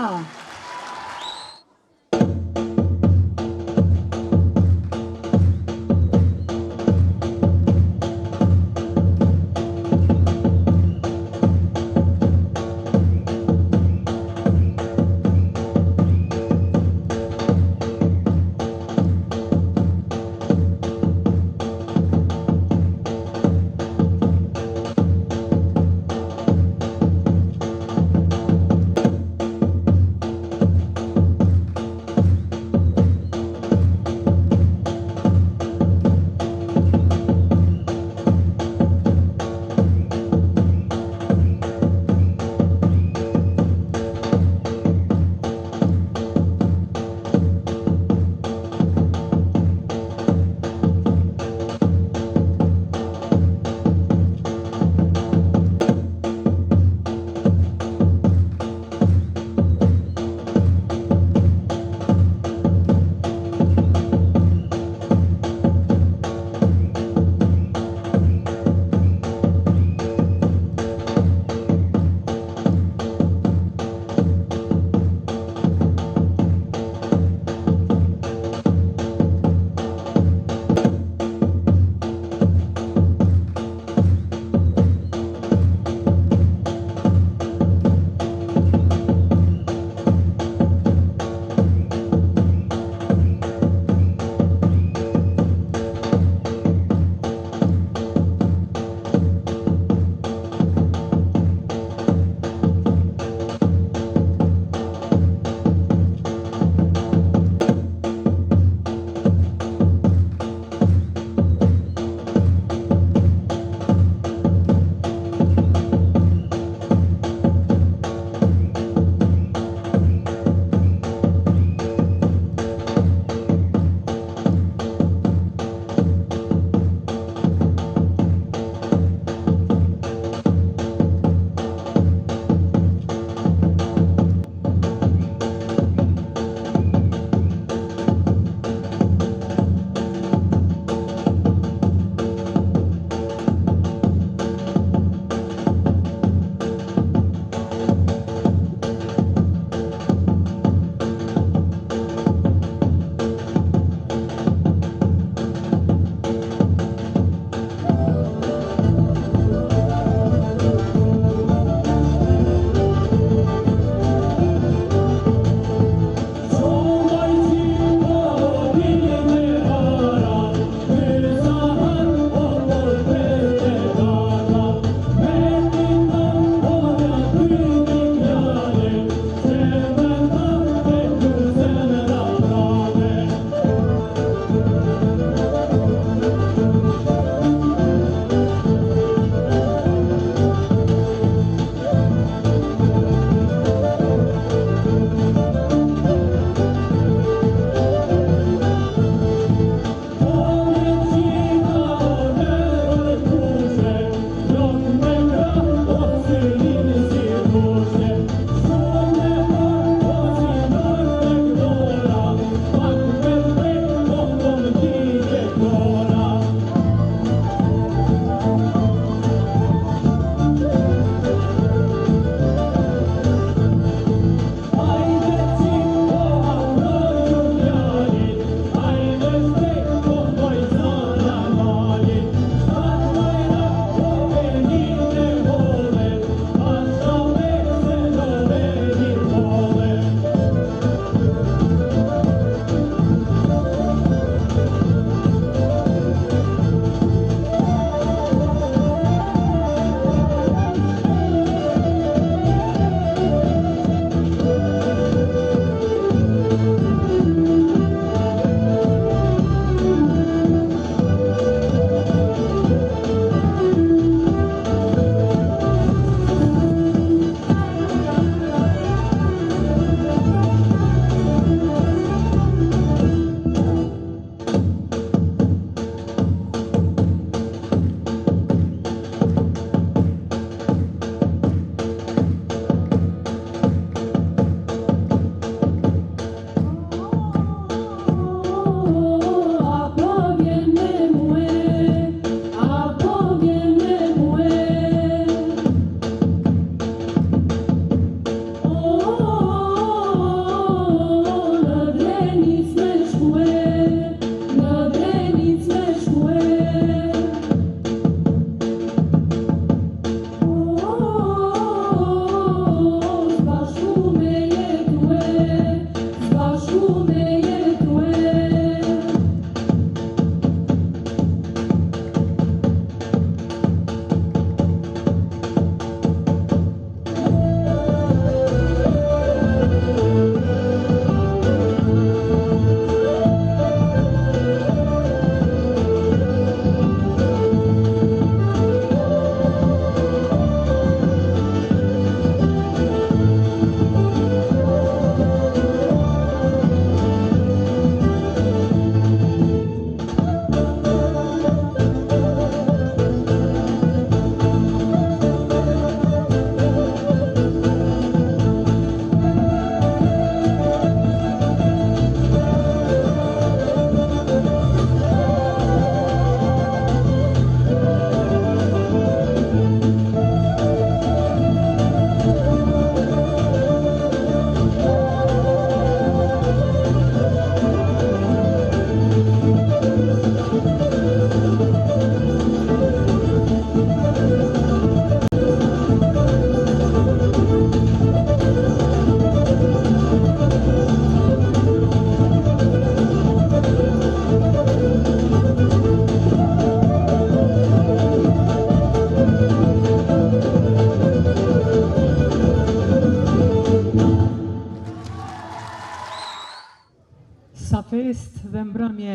Sa fest dhe mbrëmje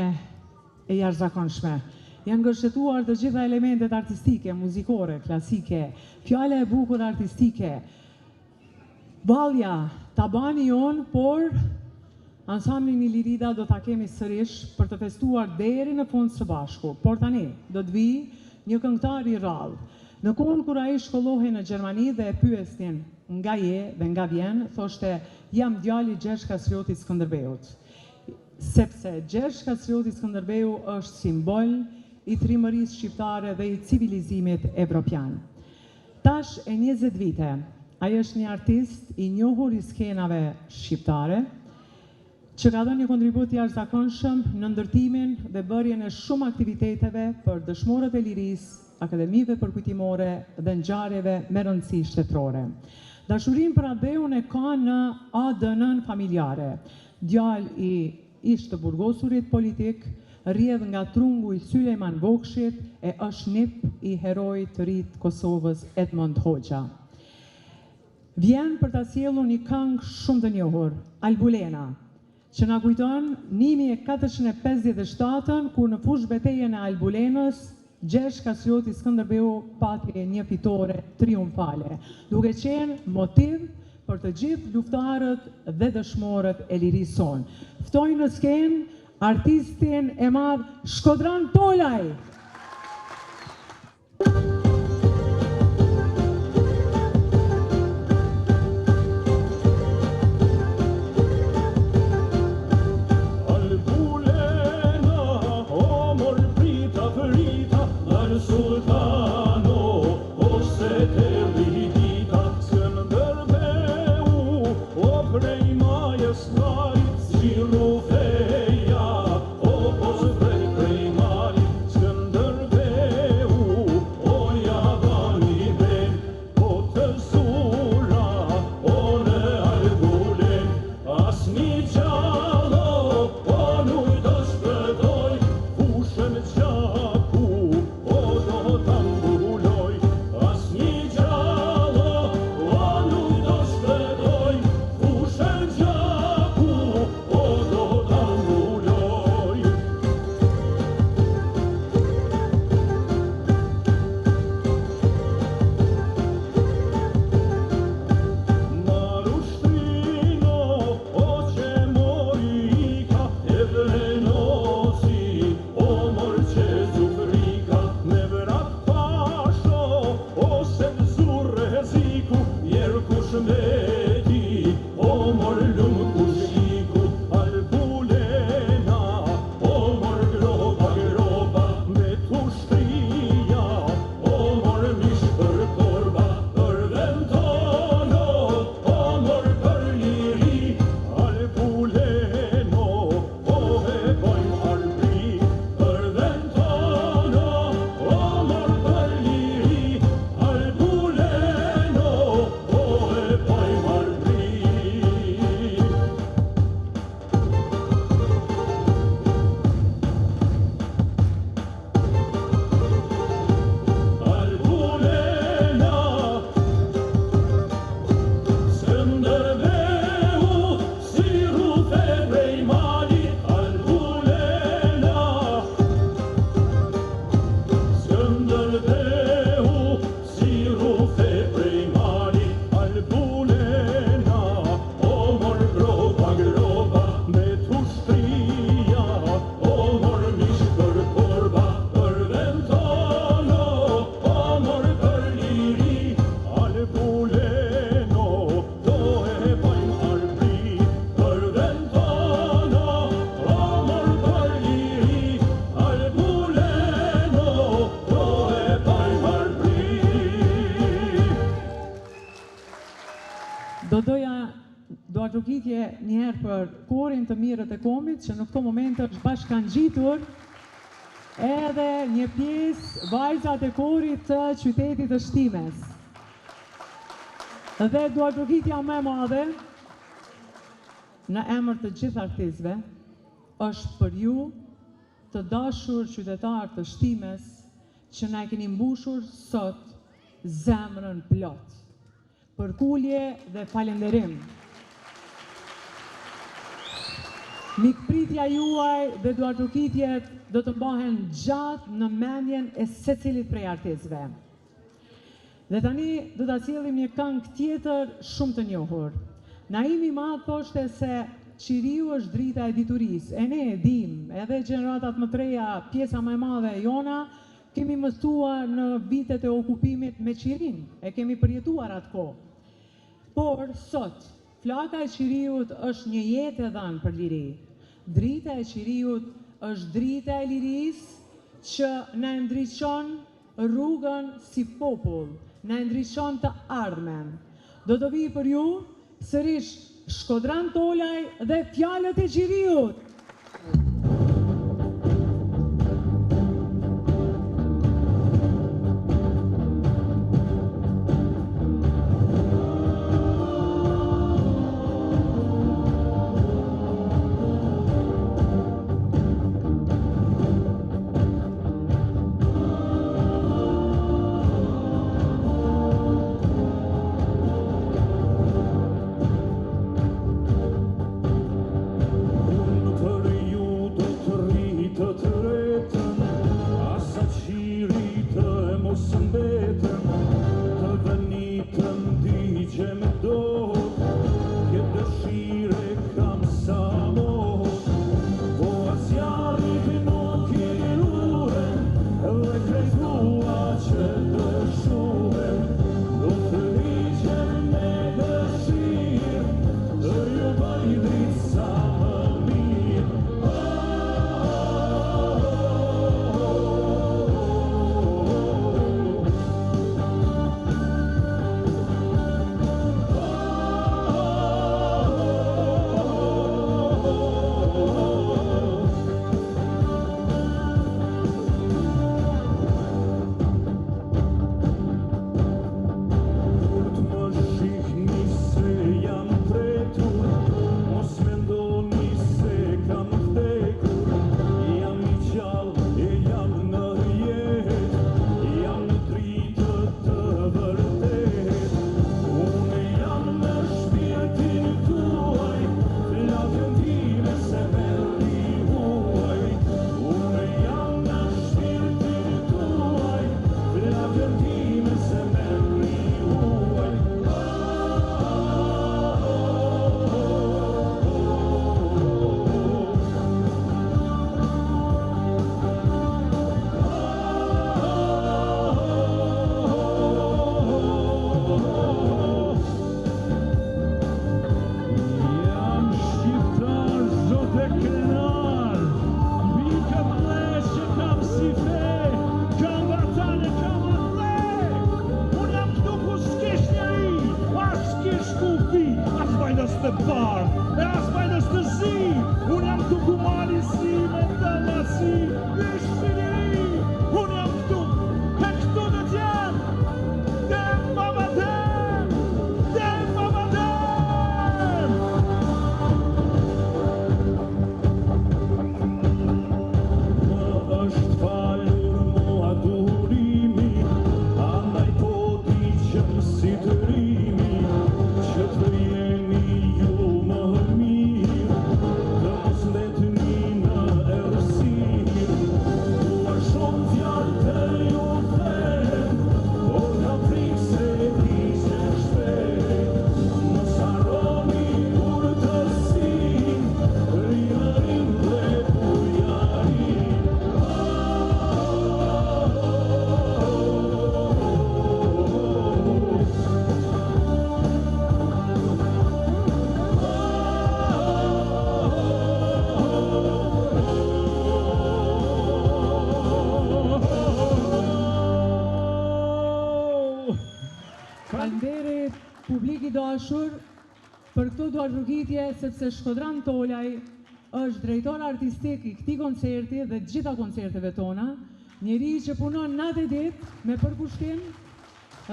e jashtëzakonshme. Janë ngërshëtuar të gjitha elementet artistike, muzikore, klasike, fjale e bukur artistike. Ballja, tabani jonë, por ansamblin i Lirida do ta kemi sërish për të festuar deri në fund së bashku. Por tani, do të vi një këngëtar i rrallë. Në kohën kur ai shkollohej në Gjermani dhe e pyesnin nga je dhe nga vjen, thoshte jam djali Gjergj Kastriotit Skënderbeut. Sepse Gjergj Kastrioti Skënderbeu është simbol i trimërisë shqiptare dhe i civilizimit evropian. Tash e 20 vite, ai është një artist i njohur i skenave shqiptare, që ka dhënë një kontribut jashtëzakonshëm në ndërtimin dhe bërjen e shumë aktiviteteve për dëshmorët e lirisë, akademive përkujtimore dhe ngjarjeve me rëndësi shtetërore. Dashurinë për abeun e ka në ADN-n familjare. Djalë i ish të burgosurit politik, rrjedh nga trungu i Sulejman Vokshit e është nip i herojit të ri të Kosovës Edmond Hoxha. Vjen për ta sjellur një këngë shumë të njohur, Albulena, që na kujton 1457-ën kur në fushë betejën e Albulenës Gjergj Kastrioti Skënderbeu pati një fitore triumfale, duke qenë motiv për të gjithë luftarët dhe dëshmorët e lirisë sonë. Ftoj në skenë artistin e madh Shkodran Tolaj. Njëherë për korin të mirët e komit, që në këto momente është bashkangjitur edhe një pjesë vajzat e korit të qytetit të Shtimes. Dhe duartokitja më e madhe, në emër të gjithë artistëve, është për ju të dashur qytetarë të Shtimes që na e keni mbushur sot zemrën plot. Përkulje dhe falenderim. Mikpritja juaj dhe duartrokitjet do të mbahen gjatë në mendjen e secilit prej artistëve. Dhe tani do ta sjellim një këngë tjetër shumë të njohur. Naimi Madh thoshte se qiriu është drita e diturisë. E ne e dim, edhe gjeneratat më të reja, pjesa më e madhe e jona, kemi mësuar në vitet e okupimit me qirin, e kemi përjetuar atë kohë. Por sot, flaka e qiriut është një jetë e dhënë për liri. Drita e qiriut është drita e lirisë që na ndriçon rrugën si popull, na ndriçon të ardhmen. Do të vi për ju sërish Shkodran Tolaj dhe fjalët e qiriut. Për këto duartrokitje, sepse Shkodran Tolaj është drejtor artistik i këtij koncerti dhe gjitha koncerteve tona, njeri që punon natë e ditë me përkushtim,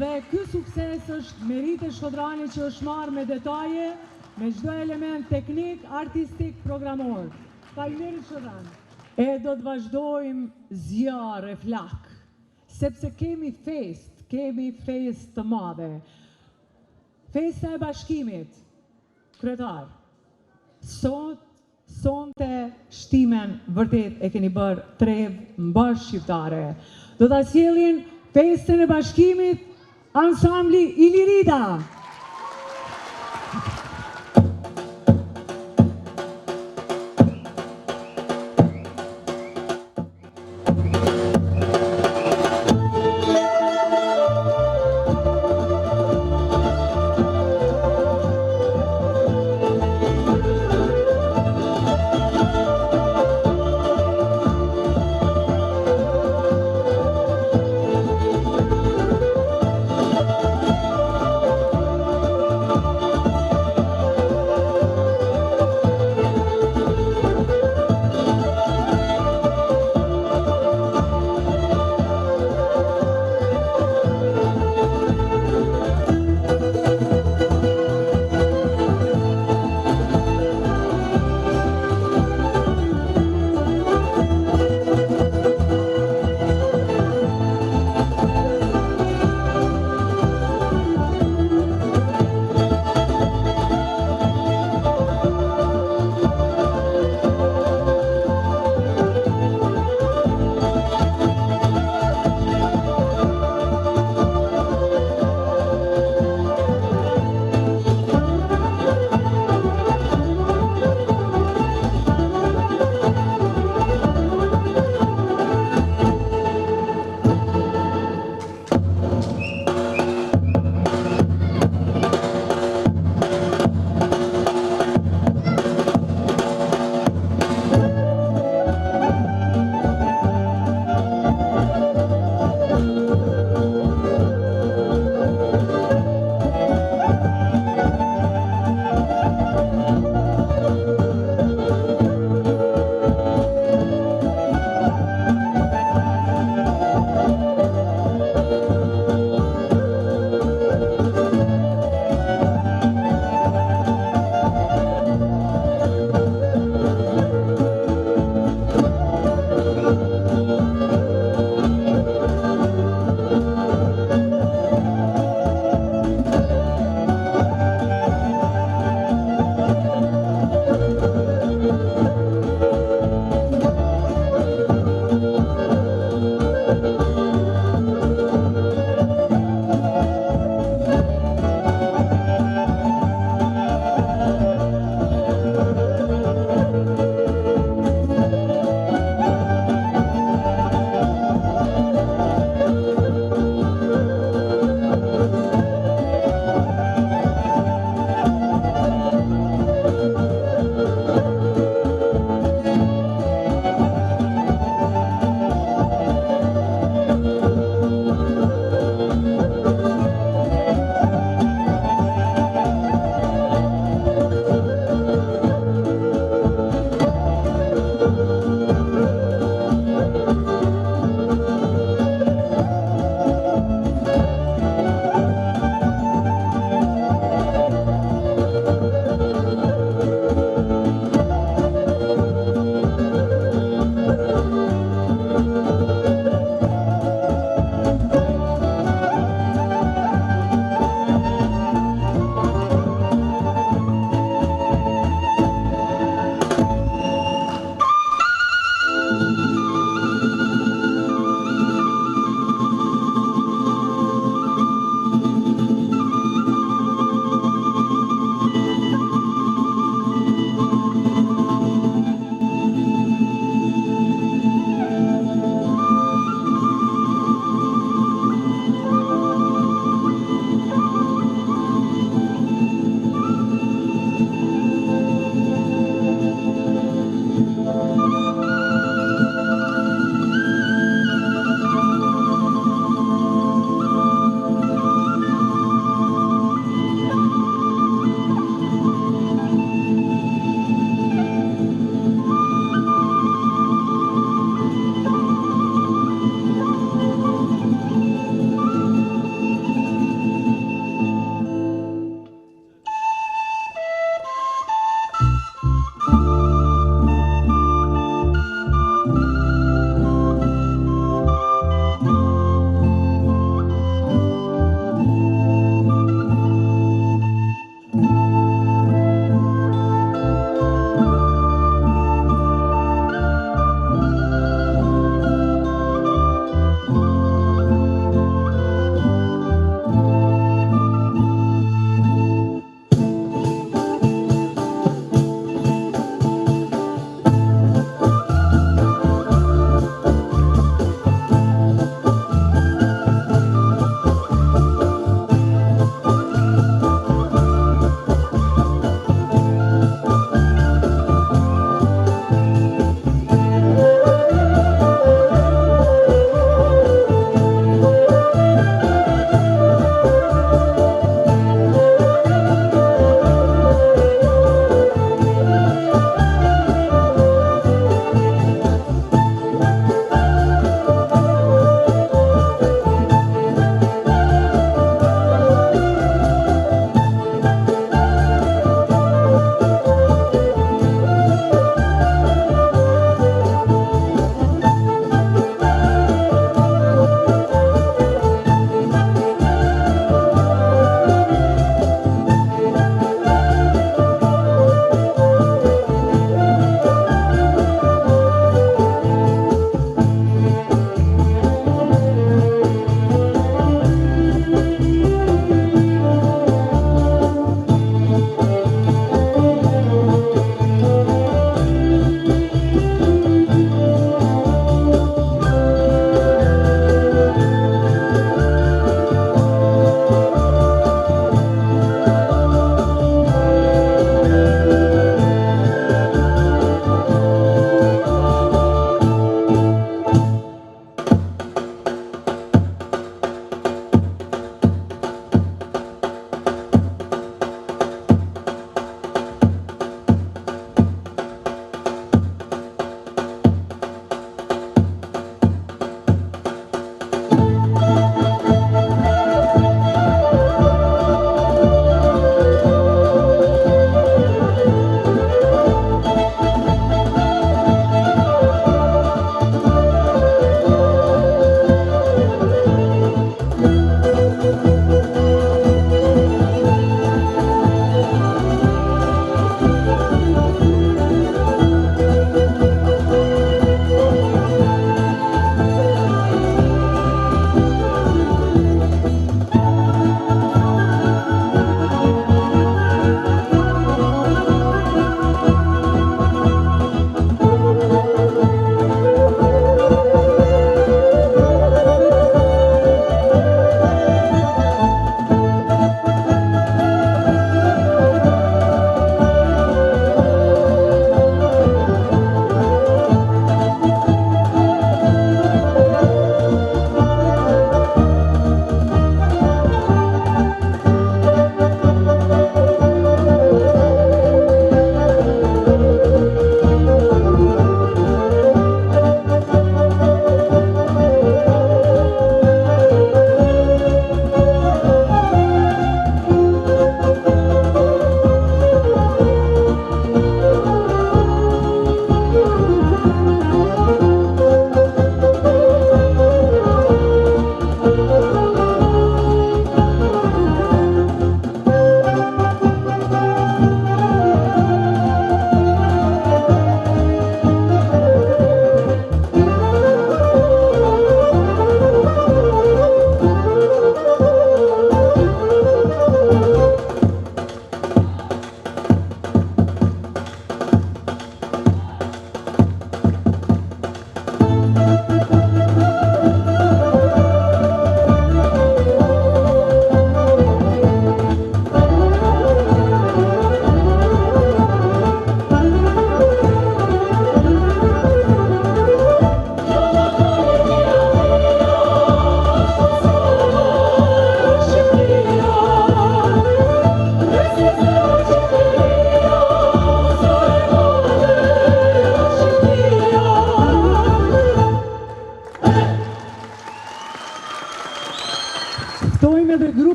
dhe ky sukses është merit e Shkodranit që është marrë me detaje, me çdo element teknik, artistik, programor. Faleminderit Shkodran. E do të vazhdojmë zjarre flak, sepse kemi fest të madhe. Festa e Bashkimit, kryetar, sot sonte shtimen vërtet e keni bërë trevë mbar shqiptare. Do ta sjellin festën e bashkimit ansambli Ilirida.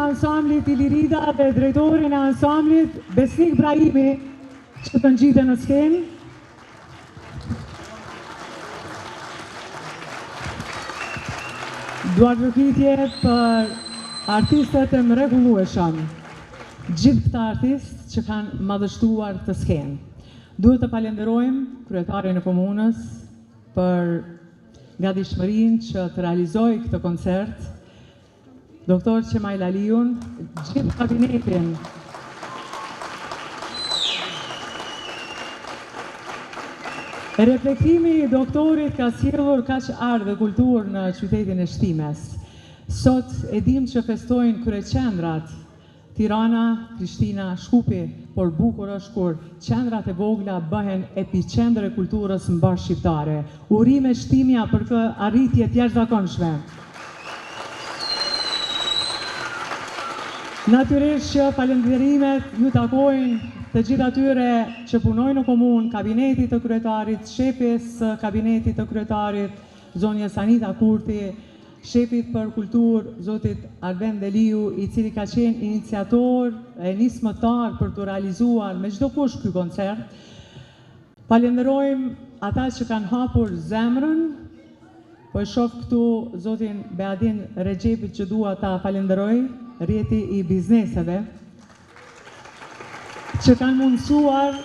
ansamblit Ilirida dhe drejtorin e ansamblit Besnik Brahimi që të ngjiten në skenë. Duar përkitje për artistët e mrekullueshëm, gjithë këta artistë që kanë madhështuar të skenë. Duhet të falenderojmë kryetarin e komunës për gatishmërinë që të realizojë këtë koncert, Doktor Qemajl Aliun, gjithë kabinetin. Reflektimi i doktorit ka sjellur kaq art dhe kulturë në qytetin e Shtimes. Sot e dim që festojnë kryeqendrat Tirana, Prishtina, Shkupi, por bukur është kur qendrat e vogla bëhen epicendër e kulturës mbar shqiptare. Urime Shtimja për këtë arritje të jashtëzakonshme. Natyrisht që falënderimet ju takojnë të gjithë atyre që punojnë në komunë, kabinetit të kryetarit, shefis kabinetit të kryetarit, zonjës Anita Kurti, shefit për kulturë, zotit Arben Deliu, i cili ka qenë iniciator e nismëtar për të realizuar me çdo kush ky koncert. Falenderojmë ata që kanë hapur zemrën, po e shoh këtu zotin Beadin Regjepit që dua ta falenderoj, rjeti i bizneseve, që kanë mundësuar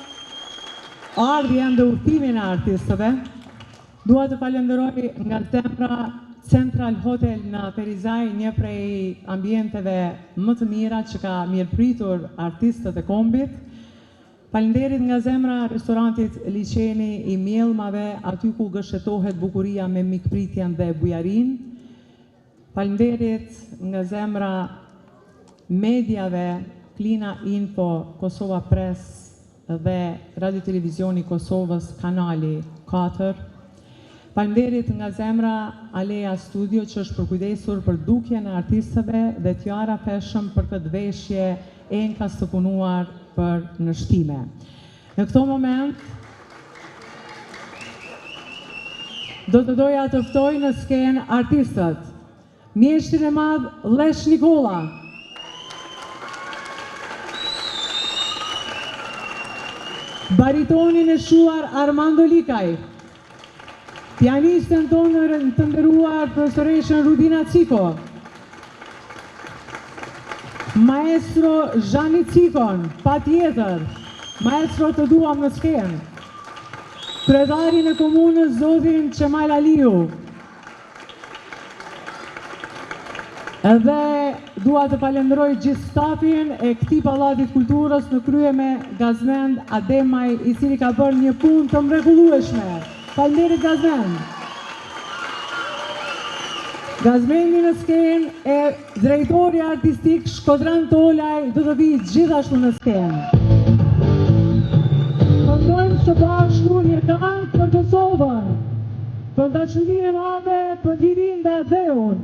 ardhjen dhe udhëtimin e artistëve. Dua të falenderoj nga zemra Central Hotel në Perizaj, një prej ambienteve më të mira që ka mirëpritur artistët e kombit. Falenderit nga zemra restorantit Liçeni i Mjellmave, aty ku gëshetohet bukuria me mikpritjen dhe bujarin. Falenderit nga zemra mediave Klina Info, Kosova Press dhe Radio Televizioni Kosovës kanali 4. Falenderit nga zemra Aleja Studio që është përkujdesur për dukjen e artistëve dhe t'jara peshëm për këtë veshje enkas të punuar për në Shtime. Në këto moment, do të doja të ftoj në skenë artistët. Mjeshtin e madh Lesh Nikola, baritonin e shuar Armando Likaj, pianistën tonë të nderuar profesoreshën Rudina Ciko, maestro Zhani Cikon, pa tjetër, maestro të duam në skenë, kryetarin e komunës zotin Qemajl Aliu, edhe dua të falenderoj gjithë stafin e këtij pallatit kulturës në krye me Gazmend Ademaj, i cili ka bërë një punë të mrekullueshme. Falenderit Gazmend. Gazmendi në skenë e drejtori artistik Shkodran Tolaj do të vijë gjithashtu në skenë. Këndojmë së bashku një këngë për Kosovën, për dashurinë e madhe për lirin dhe dheun.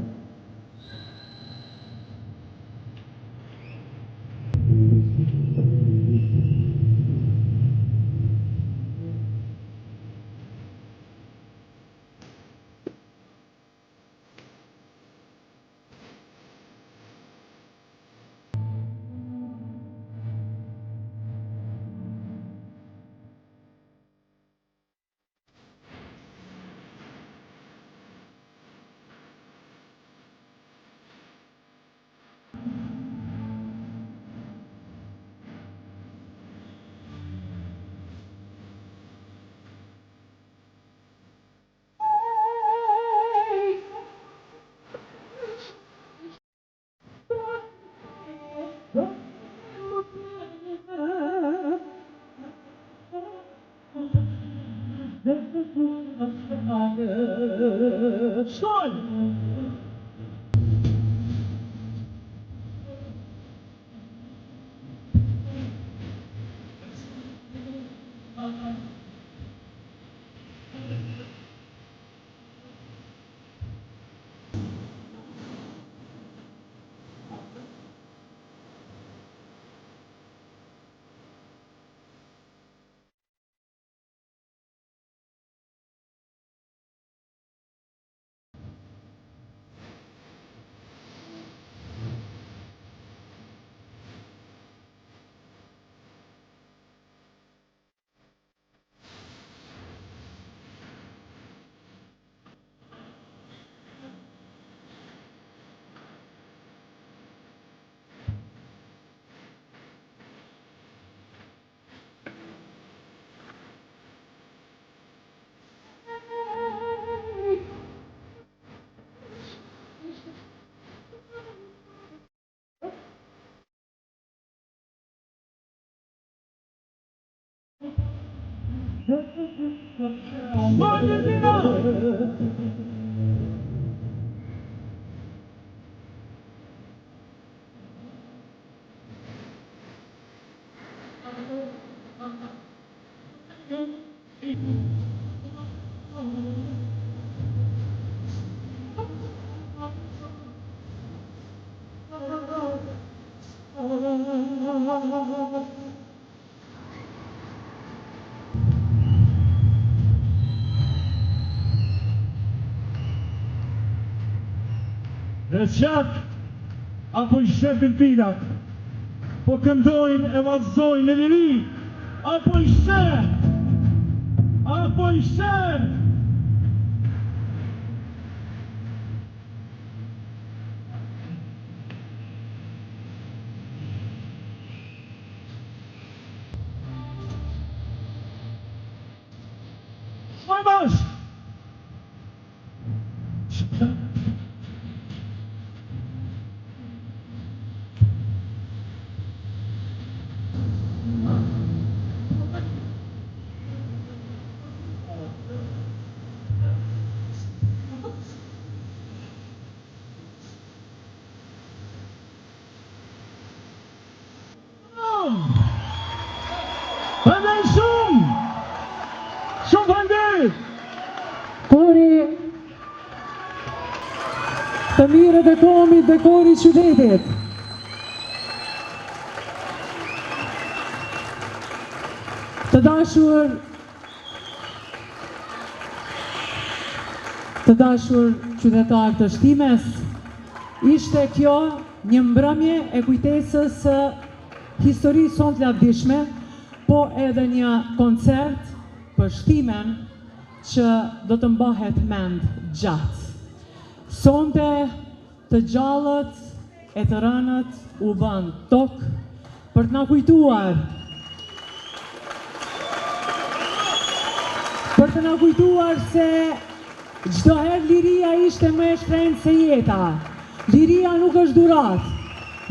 Dhe qak, apo i shepin pilat, po këndojnë e vazhdojnë në liri, apo i shep, apo i shep. Shmoj bash! Përndaj shumë! Shumë përnderit! Kori të mirët e komit dhe kori i qytetit. Të dashur qytetarë të Shtimes, ishte kjo një mbrëmje e kujtesës së historisë son të lavdishme, po edhe një koncert për Shtimen që do të mbahet mend gjatë. Sonte të gjallët e të rënët u bën tokë për të na kujtuar se çdo herë liria ishte më e shtrenjtë se jeta. Liria nuk është durat.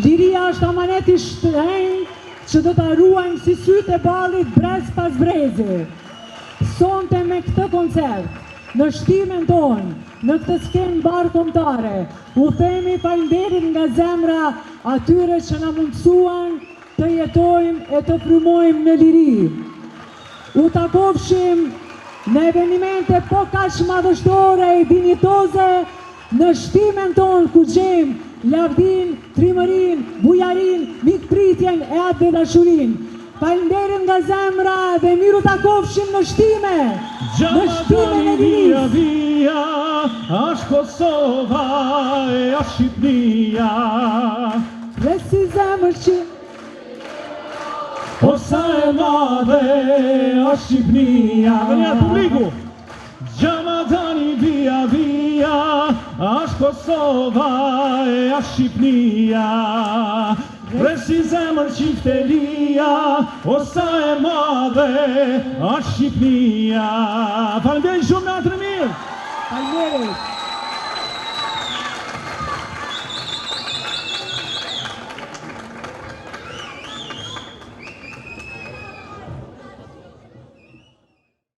Liria është amanet i shtrenjtë që do ta ruajmë si sytë e ballit brez pas brezi. Sonte me këtë koncert, në Shtimen tonë, në këtë skenë barë kombëtare, u themi falënderit nga zemra atyre që na mundësuan të jetojmë e të frymojmë në liri. U takofshim në evenimente po kaq madhështore e dinjitoze në Shtimen tonë ku gjejmë lavdin, trimërin, bujarin, mikpritjen e atë dhe dashurin. Falënderit nga zemra dhe miru takofshim në Shtime. Në Shtimen e Via, Dinis. via, është Kosova e është Shqipnia. Dhe si zemër që O sa e madhe është Shqipnia. Dhe një publiku. Gjamatani via, via, është Kosova e është Shqipnia. Dhe si zemër qiftelia, o sa e madhe është Shqipnia. Falënderit shumë natën e mirë. Falënderit.